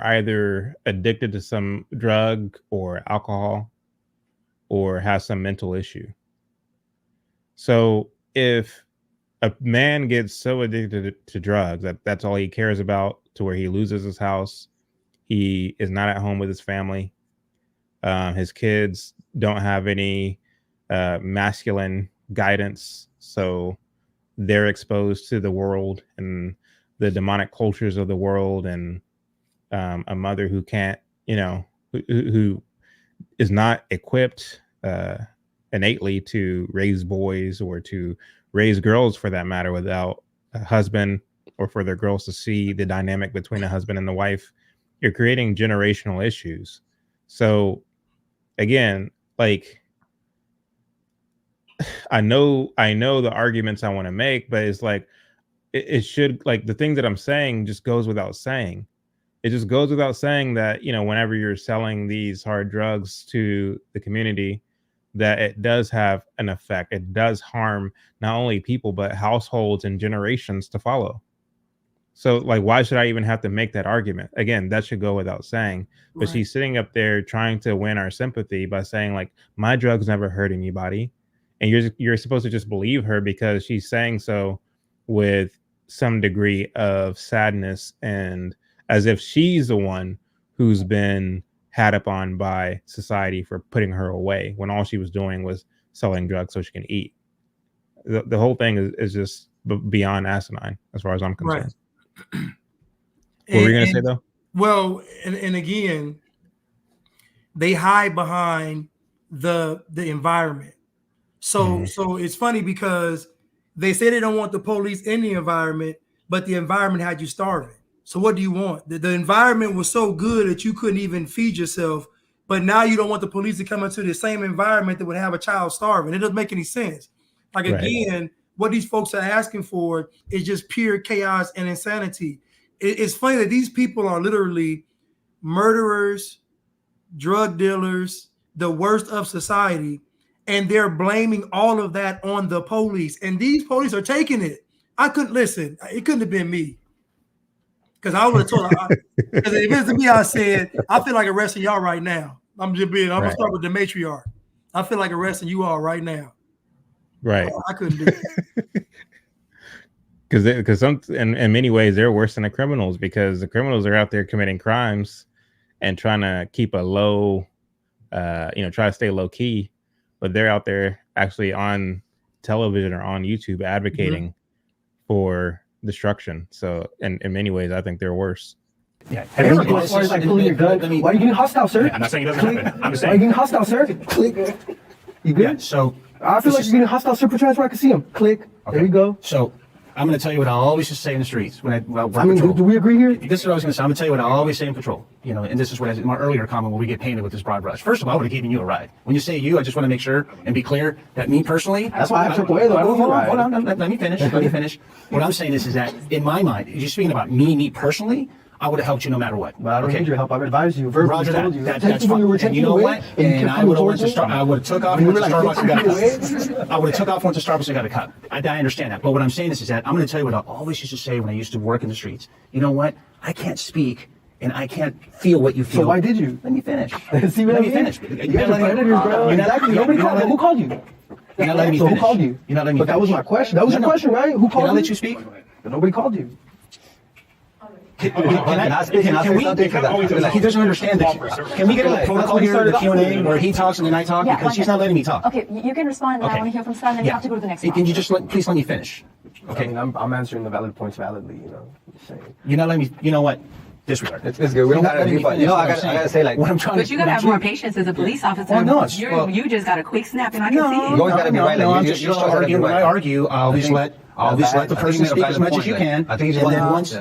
B: either addicted to some drug or alcohol or has some mental issue. So if a man gets so addicted to drugs that that's all he cares about, to where he loses his house, he is not at home with his family, his kids don't have any masculine guidance, so they're exposed to the world and the demonic cultures of the world, and a mother who can't, who is not equipped innately to raise boys or to raise girls for that matter without a husband, or for their girls to see the dynamic between a husband and the wife. You're creating generational issues. So again, like I know the arguments I want to make, but it's like it should, like the things that I'm saying just goes without saying. It just goes without saying that, whenever you're selling these hard drugs to the community, that it does have an effect. It does harm not only people, but households and generations to follow. So like, why should I even have to make that argument? Again, that should go without saying. But she's sitting up there trying to win our sympathy by saying like, my drugs never hurt anybody. And you're supposed to just believe her because she's saying so with some degree of sadness, and as if she's the one who's been had upon by society for putting her away, when all she was doing was selling drugs so she can eat. The whole thing is just beyond asinine as far as I'm concerned. What were you going to say though?
C: Well, and again, they hide behind the environment. So it's funny because they say they don't want the police in the environment, but the environment had you starving. So what do you want? The environment was so good that you couldn't even feed yourself, but now you don't want the police to come into the same environment that would have a child starving. It doesn't make any sense. Like again, what these folks are asking for is just pure chaos and insanity. It's funny that these people are literally murderers, drug dealers, the worst of society, and they're blaming all of that on the police. And these police are taking it. I couldn't listen. It couldn't have been me. Because I would have told her, because if it's me, I said, I feel like arresting y'all right now. I'm gonna start with the matriarch. I feel like arresting you all right now.
B: Right.
C: I couldn't do it.
B: Because in many ways they're worse than the criminals, because the criminals are out there committing crimes and trying to keep a low, try to stay low key, but they're out there actually on television or on YouTube advocating for destruction. So in many ways, I think they're worse.
I: Yeah. As far as like pulling your gun, why are you getting hostile, sir?
K: I'm not saying it doesn't happen. I'm just saying.
I: Why are you getting hostile, sir? Click. You good?
K: Yeah, so
I: I feel like you're getting hostile, sir. Put your hands where I can see him. Click. Okay. There you go.
J: So I'm going to tell you what I always just say in the streets when I work
I: patrol. Do we agree here?
J: This is what I was going to say. I'm going to tell you what I always say in patrol. And this is what I said in my earlier comment when we get painted with this broad brush. First of all, I would have given you a ride. When you say you, I just want to make sure and be clear that me personally.
I: That's why I took away though.
J: Hold on. Let me finish. What I'm saying is that in my mind, you're speaking about me personally. I would have helped you no matter what.
I: But I don't need your help. I've advised you.
J: Roger that. That's fine. And you know what? And I would have went to Starbucks. I would have took off and went to Starbucks and got a cup. I would have took off, went to Starbucks and got a cup. I understand that. But what I'm saying is that I'm going to tell you what I always used to say when I used to work in the streets. You know what? I can't speak and I can't feel what you feel.
I: So why did you?
J: Let me finish.
I: See what I mean?
J: Finish.
I: You guys are predators, bro. Exactly. Nobody called you. Who called you?
J: You're not letting me finish.
I: Who called you?
J: You're not letting me finish.
I: But that was my question. That was your question, right? Who called you?
J: Did I let you speak?
I: But nobody called you.
J: Can we, he doesn't understand that. Can we get a protocol here, the Q&A, where he talks and then I talk?
G: Yeah,
J: because she's not letting me talk.
G: Okay, you can respond, and then I want to hear from Star, and then you have to go to the next one.
J: Can you just please let me finish?
I: Okay. I mean, I'm answering the valid points validly, you know. Just saying.
J: You're not letting me, you know what? Disregard.
I: It's good. We don't gotta do, but you know, I gotta say, like,
J: what I'm trying
F: But you gotta have more patience as a police officer.
J: Oh, no,
F: You just got a quick snap, and I can see it.
I: You always gotta be right.
J: No,
I: Like,
J: I'm
I: you
J: just
I: always gotta be
J: arguing. When
I: right.
J: I argue, I'll always let the person speak as much as you can.
I: I think
J: and then once.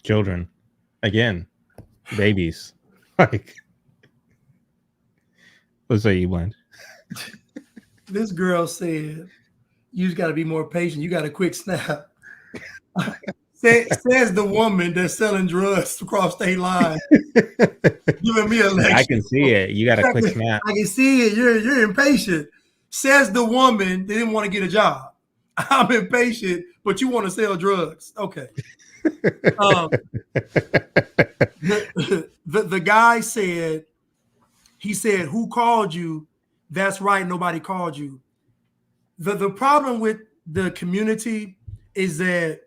B: Children, again, babies. Like, let's say you blend.
C: This girl said, "You just got to be more patient. You got a quick snap." Says the woman that's selling drugs across state lines, giving me a lecture.
B: I can see it. You got a quick snap.
C: I can see it. You're impatient. Says the woman, they didn't want to get a job. I'm impatient, but you want to sell drugs. Okay. The guy said, he said, "Who called you?" That's right. Nobody called you. The problem with the community is that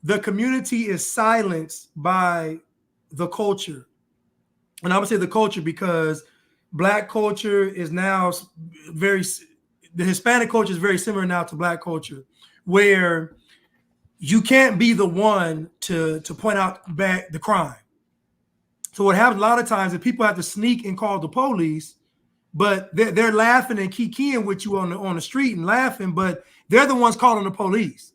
C: the community is silenced by the culture. And I would say the culture because Black culture is now the Hispanic culture is very similar now to Black culture, where you can't be the one to point out back the crime. So what happens a lot of times is people have to sneak and call the police, but they're laughing and kikiing with you on the street and laughing, but they're the ones calling the police.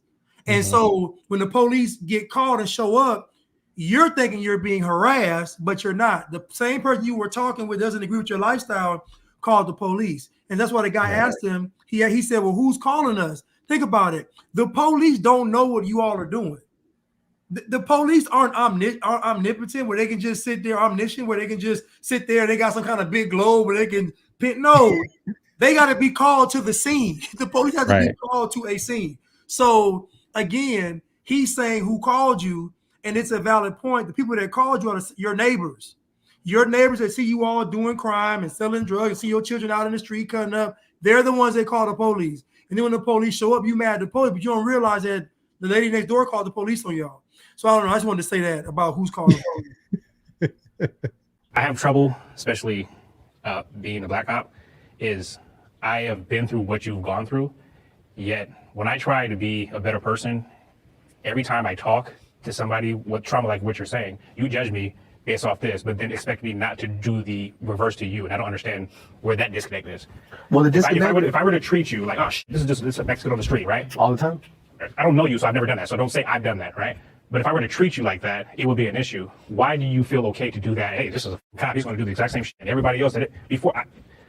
C: And so when the police get called and show up, you're thinking you're being harassed, but you're not. The same person you were talking with doesn't agree with your lifestyle, called the police. And that's why the guy asked him, he said, "Well, who's calling us?" Think about it. The police don't know what you all are doing. The police aren't omnipotent where they can just sit there, omniscient, where they can just sit there and they got some kind of big globe where they can pin. No, they got to be called to the scene. The police have to be called to a scene. So again, he's saying who called you, and it's a valid point. The people that called you are your neighbors. Your neighbors that see you all doing crime and selling drugs and see your children out in the street cutting up, they're the ones that call the police. And then when the police show up, you mad at the police, but you don't realize that the lady next door called the police on y'all. So I don't know. I just wanted to say that about who's calling the police.
K: I have trouble, especially being a Black cop, is I have been through what you've gone through, yet when I try to be a better person, every time I talk to somebody with trauma like what you're saying, you judge me based off this, but then expect me not to do the reverse to you, and I don't understand where that disconnect is.
I: Well, the disconnect.
K: If I were to treat you like, oh, this is a Mexican on the street, right?
I: All the time.
K: I don't know you, so I've never done that. So don't say I've done that, right? But if I were to treat you like that, it would be an issue. Why do you feel okay to do that? Hey, this is a cop. He's going to do the exact same shit. And everybody else did it before.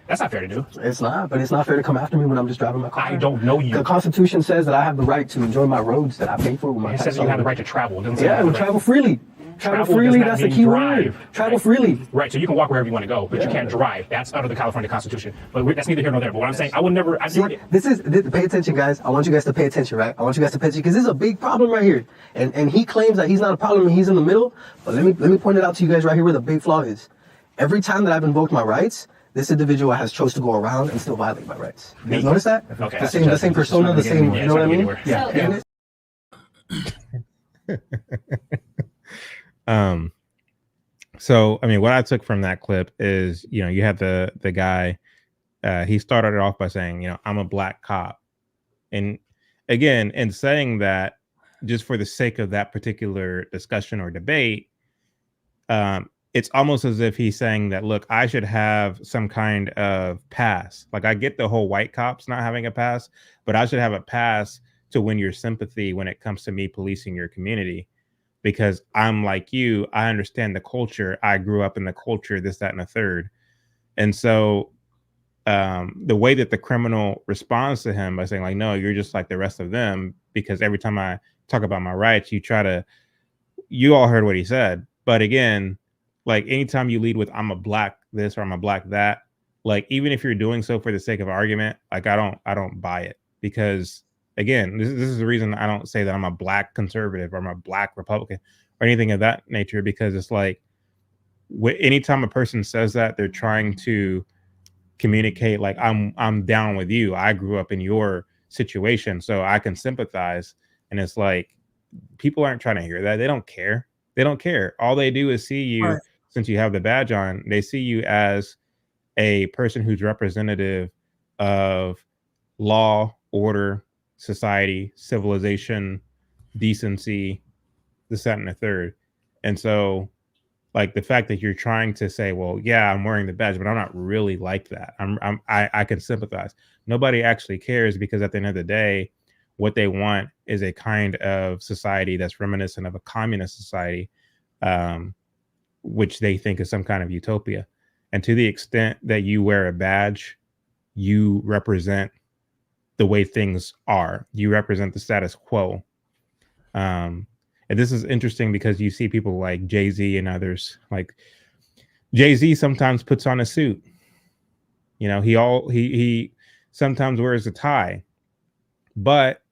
K: That's not fair to do.
I: It's not, but it's not fair to come after me when I'm just driving my car.
K: I don't know you.
I: The Constitution says that I have the right to enjoy my roads that I pay for with my tax.
K: It says you have the right to travel. It doesn't say
I: yeah,
K: you
I: travel freely. Travel freely, that's the key word. Travel freely.
K: Right, so you can walk wherever you want to go, but you can't drive. That's under the California Constitution. But that's neither here nor there. But what I'm saying, I would never.
I: Pay attention, guys. I want you guys to pay attention, right? I want you guys to pay attention because this is a big problem right here. And he claims that he's not a problem and he's in the middle. But let me point it out to you guys right here where the big flaw is. Every time that I've invoked my rights, this individual has chose to go around and still violate my rights. You guys notice that?
K: Okay.
I: The same persona, the same. You know what I mean? Yeah.
B: So, I mean, what I took from that clip is, you know, you had the guy, he started it off by saying, you know, I'm a Black cop. And again, in saying that, just for the sake of that particular discussion or debate, it's almost as if he's saying that, look, I should have some kind of pass. Like, I get the whole white cops not having a pass, but I should have a pass to win your sympathy when it comes to me policing your community. Because I'm like you, I understand the culture. I grew up in the culture, this, that, and a third. And so the way that the criminal responds to him by saying like, no, you're just like the rest of them, because every time I talk about my rights, you all heard what he said. But again, like anytime you lead with, I'm a Black this or I'm a Black that, like, even if you're doing so for the sake of argument, like I don't buy it, because again, this is the reason I don't say that I'm a Black conservative or I'm a Black Republican or anything of that nature, because it's like anytime a person says that, they're trying to communicate like I'm down with you. I grew up in your situation, so I can sympathize. And it's like, people aren't trying to hear that. They don't care. They don't care. All they do is see you,
C: Right.
B: since you have the badge on, they see you as a person who's representative of law, order, society, civilization, decency, this, that, and the third. And so, like, the fact that you're trying to say, well, yeah, I'm wearing the badge, but I'm not really like that. I can sympathize. Nobody actually cares, because at the end of the day, what they want is a kind of society that's reminiscent of a communist society, which they think is some kind of utopia. And to the extent that you wear a badge, you represent the way things are. You represent the status quo. And this is interesting because you see people like Jay-Z and others. Like, Jay-Z sometimes puts on a suit. You know, he sometimes wears a tie. But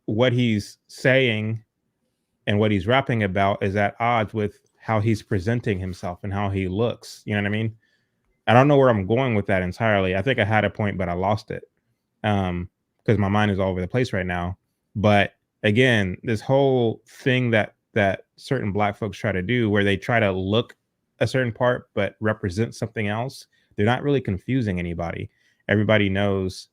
B: what he's saying and what he's rapping about is at odds with how he's presenting himself and how he looks. You know what I mean? I don't know where I'm going with that entirely. I think I had a point, but I lost it because my mind is all over the place right now. But again, this whole thing that certain Black folks try to do, where they try to look a certain part but represent something else, they're not really confusing anybody. Everybody knows.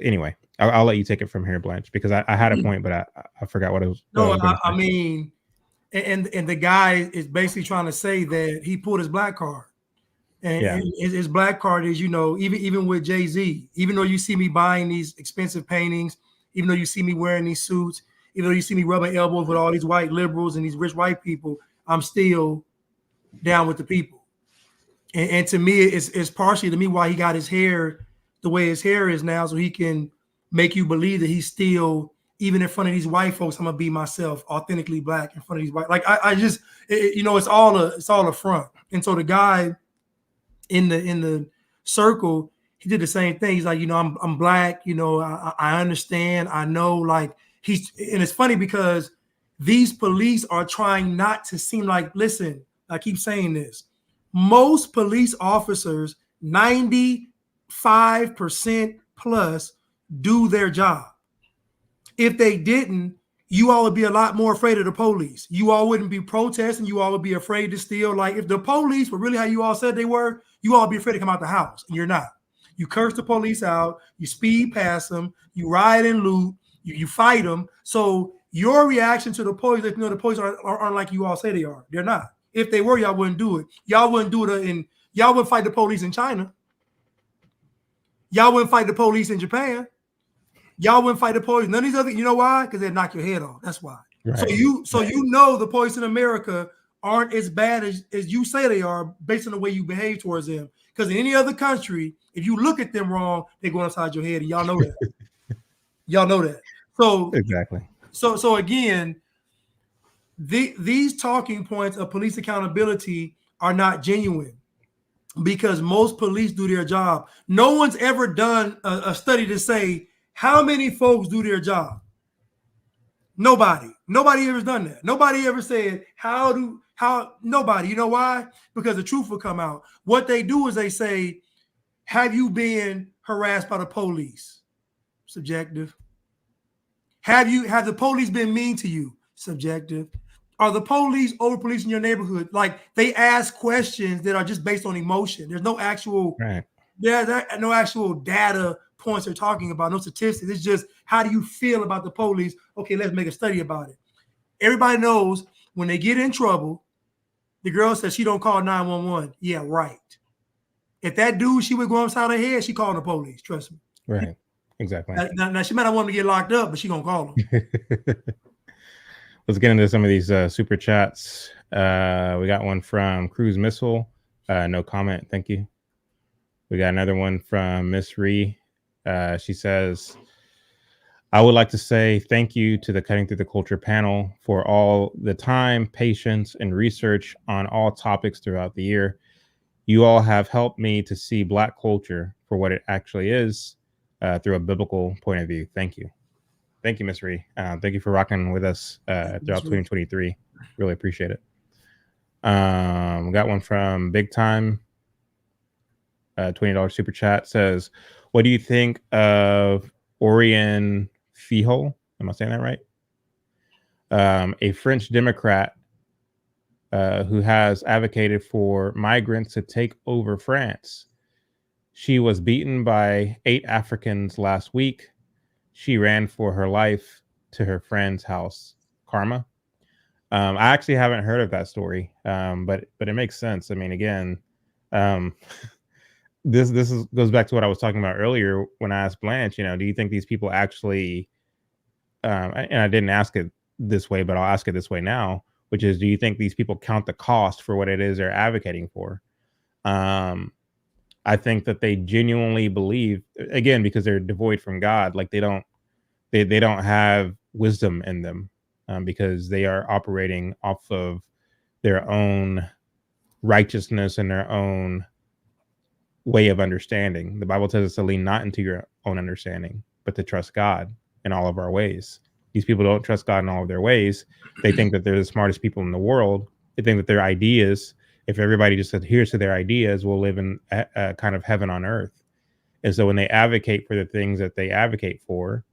B: Anyway, I'll let you take it from here, Blanche, because I had a point, but I forgot what it was.
C: No, I mean, and the guy is basically trying to say that he pulled his black card. And his black card is, you know, even with Jay-Z, even though you see me buying these expensive paintings, even though you see me wearing these suits, even though you see me rubbing elbows with all these white liberals and these rich white people, I'm still down with the people. And to me, it's partially to me why he got his hair the way his hair is now, so he can make you believe that he's still, even in front of these white folks, I'm gonna be myself, authentically Black in front of these white. Like I just, you know, it's all a front. And so the guy in the circle, he did the same thing. He's like, you know, I'm Black, you know, I understand, I know, like and it's funny because these police are trying not to seem like, listen, I keep saying this, most police officers, 95% plus, do their job. If they didn't, you all would be a lot more afraid of the police. You all wouldn't be protesting. You all would be afraid to steal. Like, if the police were really how you all said they were, you all would be afraid to come out the house, and you're not. You curse the police out. You speed past them. You riot and loot. You fight them. So your reaction to the police, if you know the police aren't like you all say they are, they're not. If they were, y'all wouldn't do it. Y'all wouldn't do it y'all wouldn't fight the police in China. Y'all wouldn't fight the police in Japan. Y'all wouldn't fight the police. None of these other, you know why? Because they'd knock your head off. That's why. Right. So you know the police in America aren't as bad as you say they are based on the way you behave towards them. Because in any other country, if you look at them wrong, they go inside your head, and y'all know that. Y'all know that. So
B: exactly.
C: So again, these talking points of police accountability are not genuine, because most police do their job. No one's ever done a study to say how many folks do their job. Nobody ever done that. Nobody ever said nobody. You know why? Because the truth will come out. What they do is they say, have you been harassed by the police? Subjective. Have the police been mean to you? Subjective. Are the police over policing your neighborhood? Like, they ask questions that are just based on emotion. There's no actual, no actual data points they're talking about, no statistics. It's just, how do you feel about the police? Okay, let's make a study about it. Everybody knows when they get in trouble, the girl says she don't call 911. Yeah, right. If that dude, she would go upside her head, she called the police. Trust me.
B: Right. Exactly.
C: Now she might not want to get locked up, but she gonna call them.
B: Let's get into some of these super chats. We got one from Cruise Missile. No comment. Thank you. We got another one from Miss Ree. She says, I would like to say thank you to the Cutting Through the Culture panel for all the time, patience, and research on all topics throughout the year. You all have helped me to see Black culture for what it actually is through a biblical point of view. Thank you. Thank you, Miss Ree. Thank you for rocking with us throughout 2023. Really appreciate it. We got one from Big Time. $20 super chat says, what do you think of Orion Fijo? Am I saying that right? A French Democrat who has advocated for migrants to take over France. She was beaten by 8 Africans last week. She ran for her life to her friend's house, Karma. I actually haven't heard of that story, but it makes sense. I mean, again, this goes back to what I was talking about earlier when I asked Blanche. You know, do you think these people actually? And I didn't ask it this way, but I'll ask it this way now, which is, do you think these people count the cost for what it is they're advocating for? I think that they genuinely believe, again, because they're devoid from God, like they don't have wisdom in them, because they are operating off of their own righteousness and their own way of understanding. The Bible tells us to lean not into your own understanding, but to trust God in all of our ways. These people don't trust God in all of their ways. They think that they're the smartest people in the world. They think that their ideas, if everybody just adheres to their ideas, will live in a kind of heaven on earth. And so when they advocate for the things that they advocate for,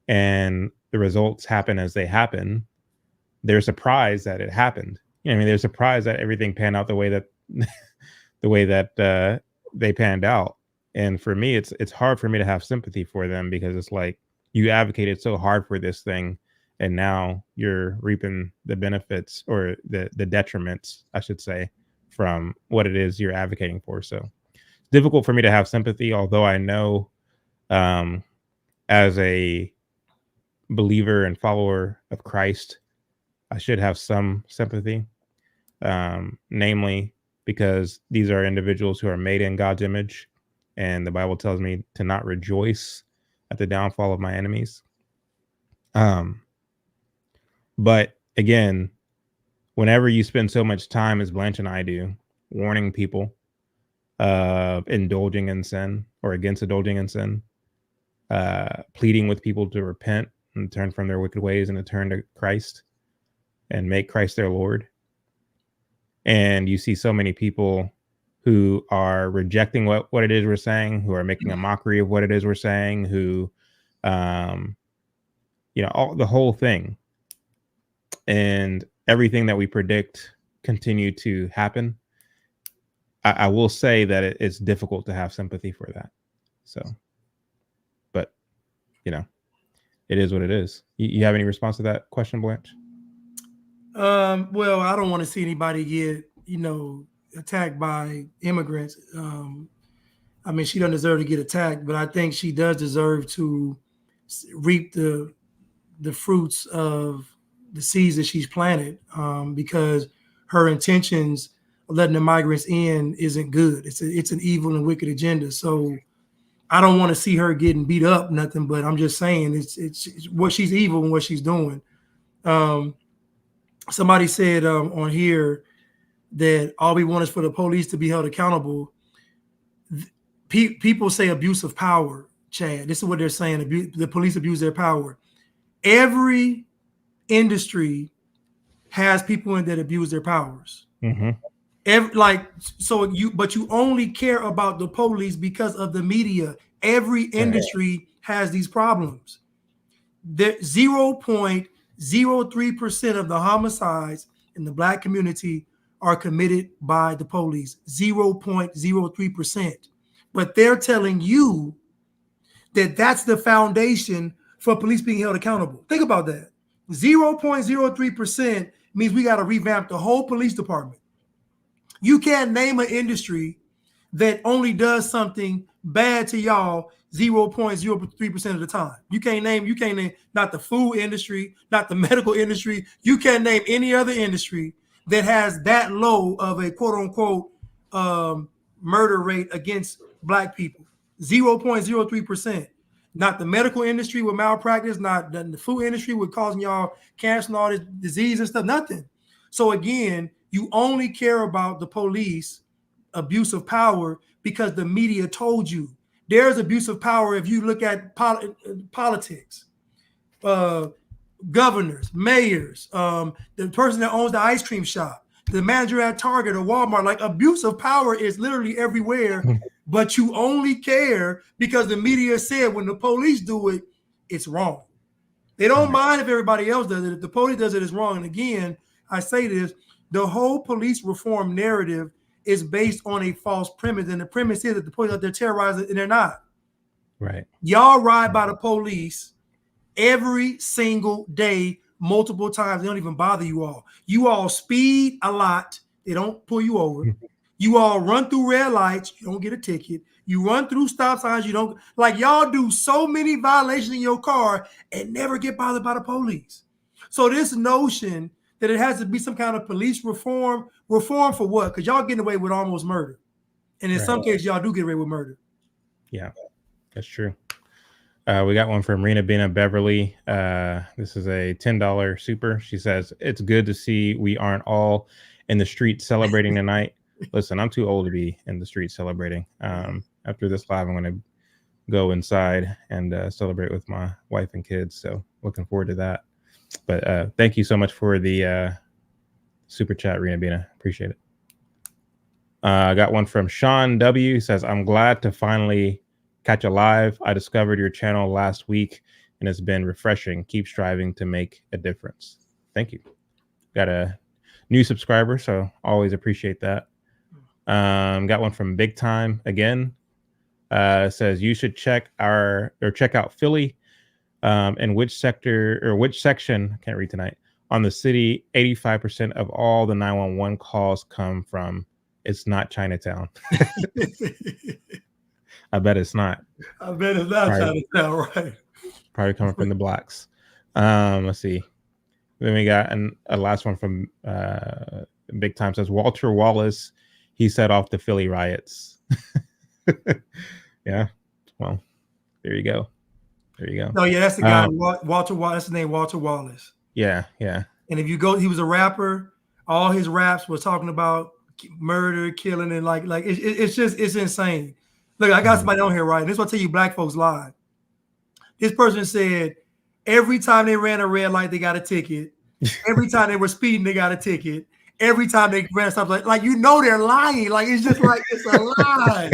B: and the results happen as they happen, they're surprised that it happened. You know, I mean, they're surprised that everything panned out the way that they panned out. And for me, it's hard for me to have sympathy for them, because it's like, you advocated so hard for this thing, and now you're reaping the benefits, or the detriments, I should say, from what it is you're advocating for. So it's difficult for me to have sympathy, although I know, as a believer and follower of Christ, I should have some sympathy, namely because these are individuals who are made in God's image, and the Bible tells me to not rejoice at the downfall of my enemies. But again, whenever you spend so much time, as Blanche and I do, warning people of indulging in sin, or against indulging in sin, pleading with people to repent and turn from their wicked ways and to turn to Christ and make Christ their Lord. And you see so many people who are rejecting what it is we're saying, who are making a mockery of what it is we're saying, who, all the whole thing, and everything that we predict continue to happen. I will say that it's difficult to have sympathy for that. So, but it is what it is. You have any response to that question, Blanche?
C: Well, I don't want to see anybody get, attacked by immigrants. I mean, she doesn't deserve to get attacked, but I think she does deserve to reap the fruits of the seeds that she's planted, because her intentions of letting the migrants in isn't good. It's an evil and wicked agenda. So I don't want to see her getting beat up, nothing, but I'm just saying it's what she's evil and what she's doing. Somebody said on here that all we want is for the police to be held accountable. People say abuse of power, Chad. This is what they're saying. The police abuse their power. Every industry has people in that abuse their powers.
B: Mm-hmm.
C: But you only care about the police because of the media. Every industry has these problems. The 0.03% of the homicides in the Black community are committed by the police. 0.03%. But they're telling you that that's the foundation for police being held accountable. Think about that. 0.03% means we got to revamp the whole police department. You can't name an industry that only does something bad to y'all 0.03% of the time. You can't name not the food industry, not the medical industry. You can't name any other industry that has that low of a quote unquote murder rate against Black people. 0.03%. Not the medical industry with malpractice, not the food industry with causing y'all cancer and all this disease and stuff, nothing. So again, you only care about the police abuse of power because the media told you. There's abuse of power if you look at politics, governors, mayors, the person that owns the ice cream shop, the manager at Target or Walmart. Like, abuse of power is literally everywhere, but you only care because the media said when the police do it, it's wrong. They don't mind if everybody else does it. If the police does it, it's wrong. And again, I say this, the whole police reform narrative is based on a false premise. And the premise is that the police out there terrorizing, and they're not.
B: Right.
C: Y'all ride by the police every single day, multiple times. They don't even bother you all. You all speed a lot. They don't pull you over. You all run through red lights. You don't get a ticket. You run through stop signs. You don't, like, y'all do so many violations in your car and never get bothered by the police. So this notion that it has to be some kind of police reform for what? Because y'all getting away with almost murder. And in some cases, y'all do get away with murder.
B: Yeah, that's true. We got one from Rena Bina Beverly. This is a $10 super. She says, it's good to see we aren't all in the street celebrating tonight. Listen, I'm too old to be in the street celebrating. After this live, I'm going to go inside and celebrate with my wife and kids. So looking forward to that. But thank you so much for the super chat, Rena Bina. Appreciate it. I got one from Sean W. He says, I'm glad to finally catch a live. I discovered your channel last week and it's been refreshing. Keep striving to make a difference. Thank you. Got a new subscriber, so always appreciate that. Got one from Big Time again. Says you should check out Philly. In which sector or which section, I can't read tonight, on the city, 85% of all the 911 calls come from. It's not Chinatown. I bet it's not.
C: I bet it's not Chinatown, right?
B: Probably coming from the blocks. Let's see. Then we got a last one from Big Time. Says Walter Wallace, he set off the Philly riots. Yeah. Well, there you go. There you go.
C: No, yeah, that's the guy. Walter Wallace. That's his name, Walter Wallace.
B: Yeah, yeah.
C: And if you go, he was a rapper. All his raps was talking about murder, killing, and like it's insane. Look, I got somebody on here, right? And this is what I tell you, black folks lie. This person said every time they ran a red light, they got a ticket. Every time they were speeding, they got a ticket. Every time they ran stuff like you know they're lying. Like it's just like it's a lie.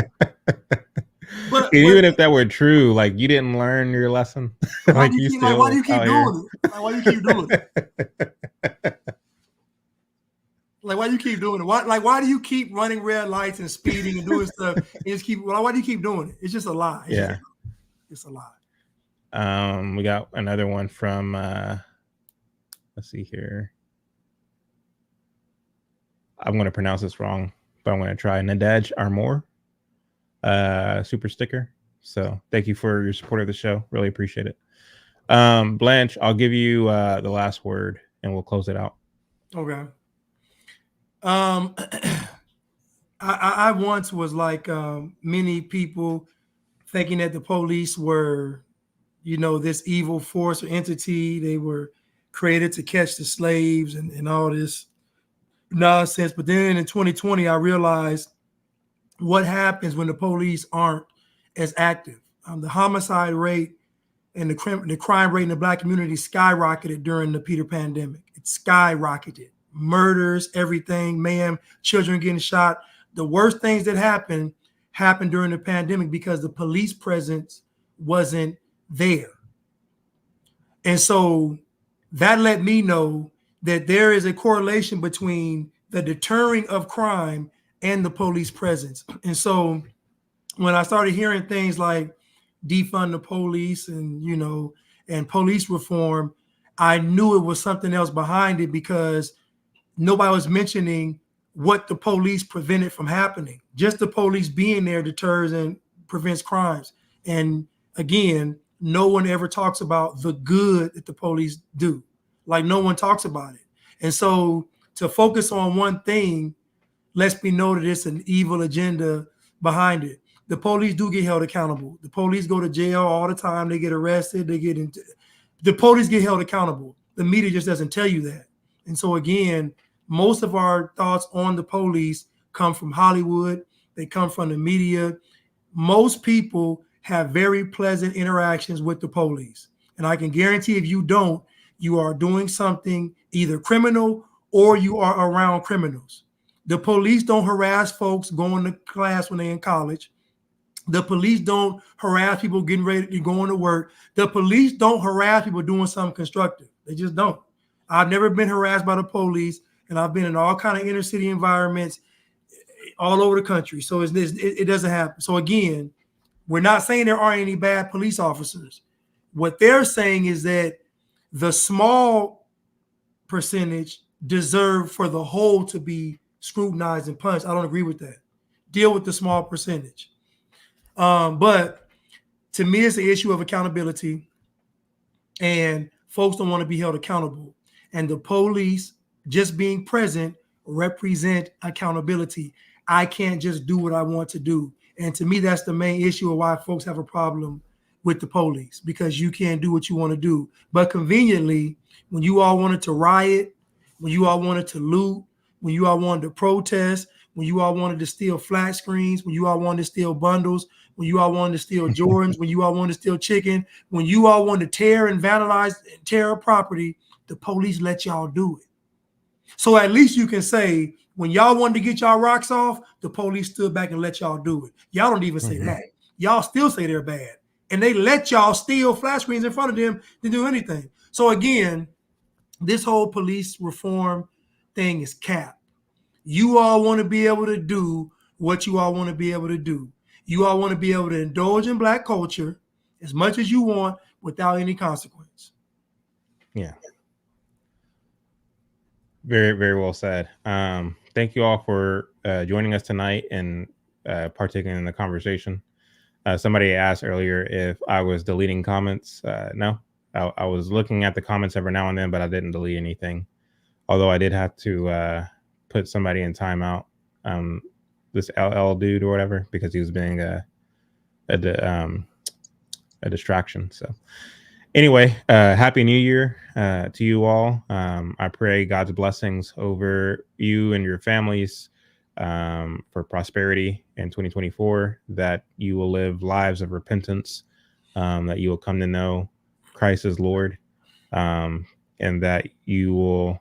C: But
B: even if that were true, like you didn't learn your lesson.
C: Why do you keep doing it? Like, why do you keep doing it? Like, why do you keep doing it? Why do you keep running red lights and speeding and doing stuff? And just keep. Why do you keep doing it? It's just a lie. It's a lie.
B: We got another one from. Let's see here. I'm going to pronounce this wrong, but I'm going to try. Nadaj Armour, super sticker. So thank you for your support of the show. Really appreciate it. Blanche, I'll give you the last word and we'll close it out.
C: Okay. I once was like many people thinking that the police were, this evil force or entity. They were created to catch the slaves and all this nonsense. But then in 2020, I realized what happens when the police aren't as active. The homicide rate and the crime rate in the Black community skyrocketed during the Peter pandemic. It skyrocketed. Murders, everything, mayhem, children getting shot. The worst things that happened during the pandemic because the police presence wasn't there. And so that let me know that there is a correlation between the deterring of crime and the police presence. And so when I started hearing things like defund the police and police reform, I knew it was something else behind it because nobody was mentioning what the police prevented from happening. Just the police being there deters and prevents crimes. And again, no one ever talks about the good that the police do. Like no one talks about it. And so to focus on one thing lets me know that it's an evil agenda behind it. The police do get held accountable. The police go to jail all the time. They get arrested. The police get held accountable. The media just doesn't tell you that. And so again, most of our thoughts on the police come from Hollywood. They come from the media. Most people have very pleasant interactions with the police. And I can guarantee if you don't, you are doing something either criminal or you are around criminals. The police don't harass folks going to class when they're in college. The police don't harass people getting ready to go into work. The police don't harass people doing something constructive. They just don't. I've never been harassed by the police, and I've been in all kind of inner city environments all over the country. So it doesn't happen. So again, we're not saying there aren't any bad police officers. What they're saying is that the small percentage deserve for the whole to be scrutinized and punished. I don't agree with that. Deal with the small percentage. But to me, it's the issue of accountability, and folks don't want to be held accountable. And the police just being present represent accountability. I can't just do what I want to do. And to me, that's the main issue of why folks have a problem with the police, because you can't do what you want to do. But conveniently, when you all wanted to riot, when you all wanted to loot, when you all wanted to protest, when you all wanted to steal flat screens, when you all wanted to steal bundles, when you all wanted to steal Jordans, when you all wanted to steal chicken, when you all wanted to tear and vandalize and tear up property, the police let y'all do it. So at least you can say, when y'all wanted to get y'all rocks off, the police stood back and let y'all do it. Y'all don't even say that. Y'all still say they're bad. And they let y'all steal flat screens in front of them to do anything. So again, this whole police reform thing is cap. You all want to be able to do what you all want to be able to do. You all want to be able to indulge in Black culture as much as you want without any consequence.
B: Yeah. Very, very well said. Thank you all for joining us tonight and partaking in the conversation. Somebody asked earlier if I was deleting comments. No, I was looking at the comments every now and then, but I didn't delete anything. Although I did have to put somebody in timeout, this LL dude or whatever, because he was being a distraction. So anyway, Happy New Year to you all. I pray God's blessings over you and your families, for prosperity in 2024, that you will live lives of repentance, that you will come to know Christ as Lord, and that you will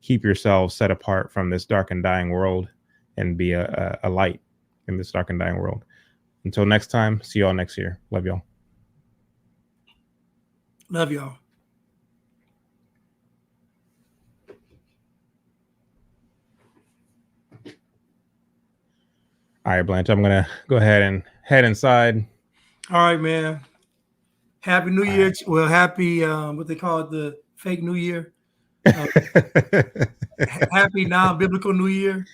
B: keep yourselves set apart from this dark and dying world and be a light in this dark and dying world. Until next time, see y'all next year. Love y'all.
C: Love y'all.
B: All right, Blanche, I'm going to go ahead and head inside.
C: All right, man. Happy New Year. Right. Well, happy, what they call it, the fake New Year. Happy non-biblical New Year.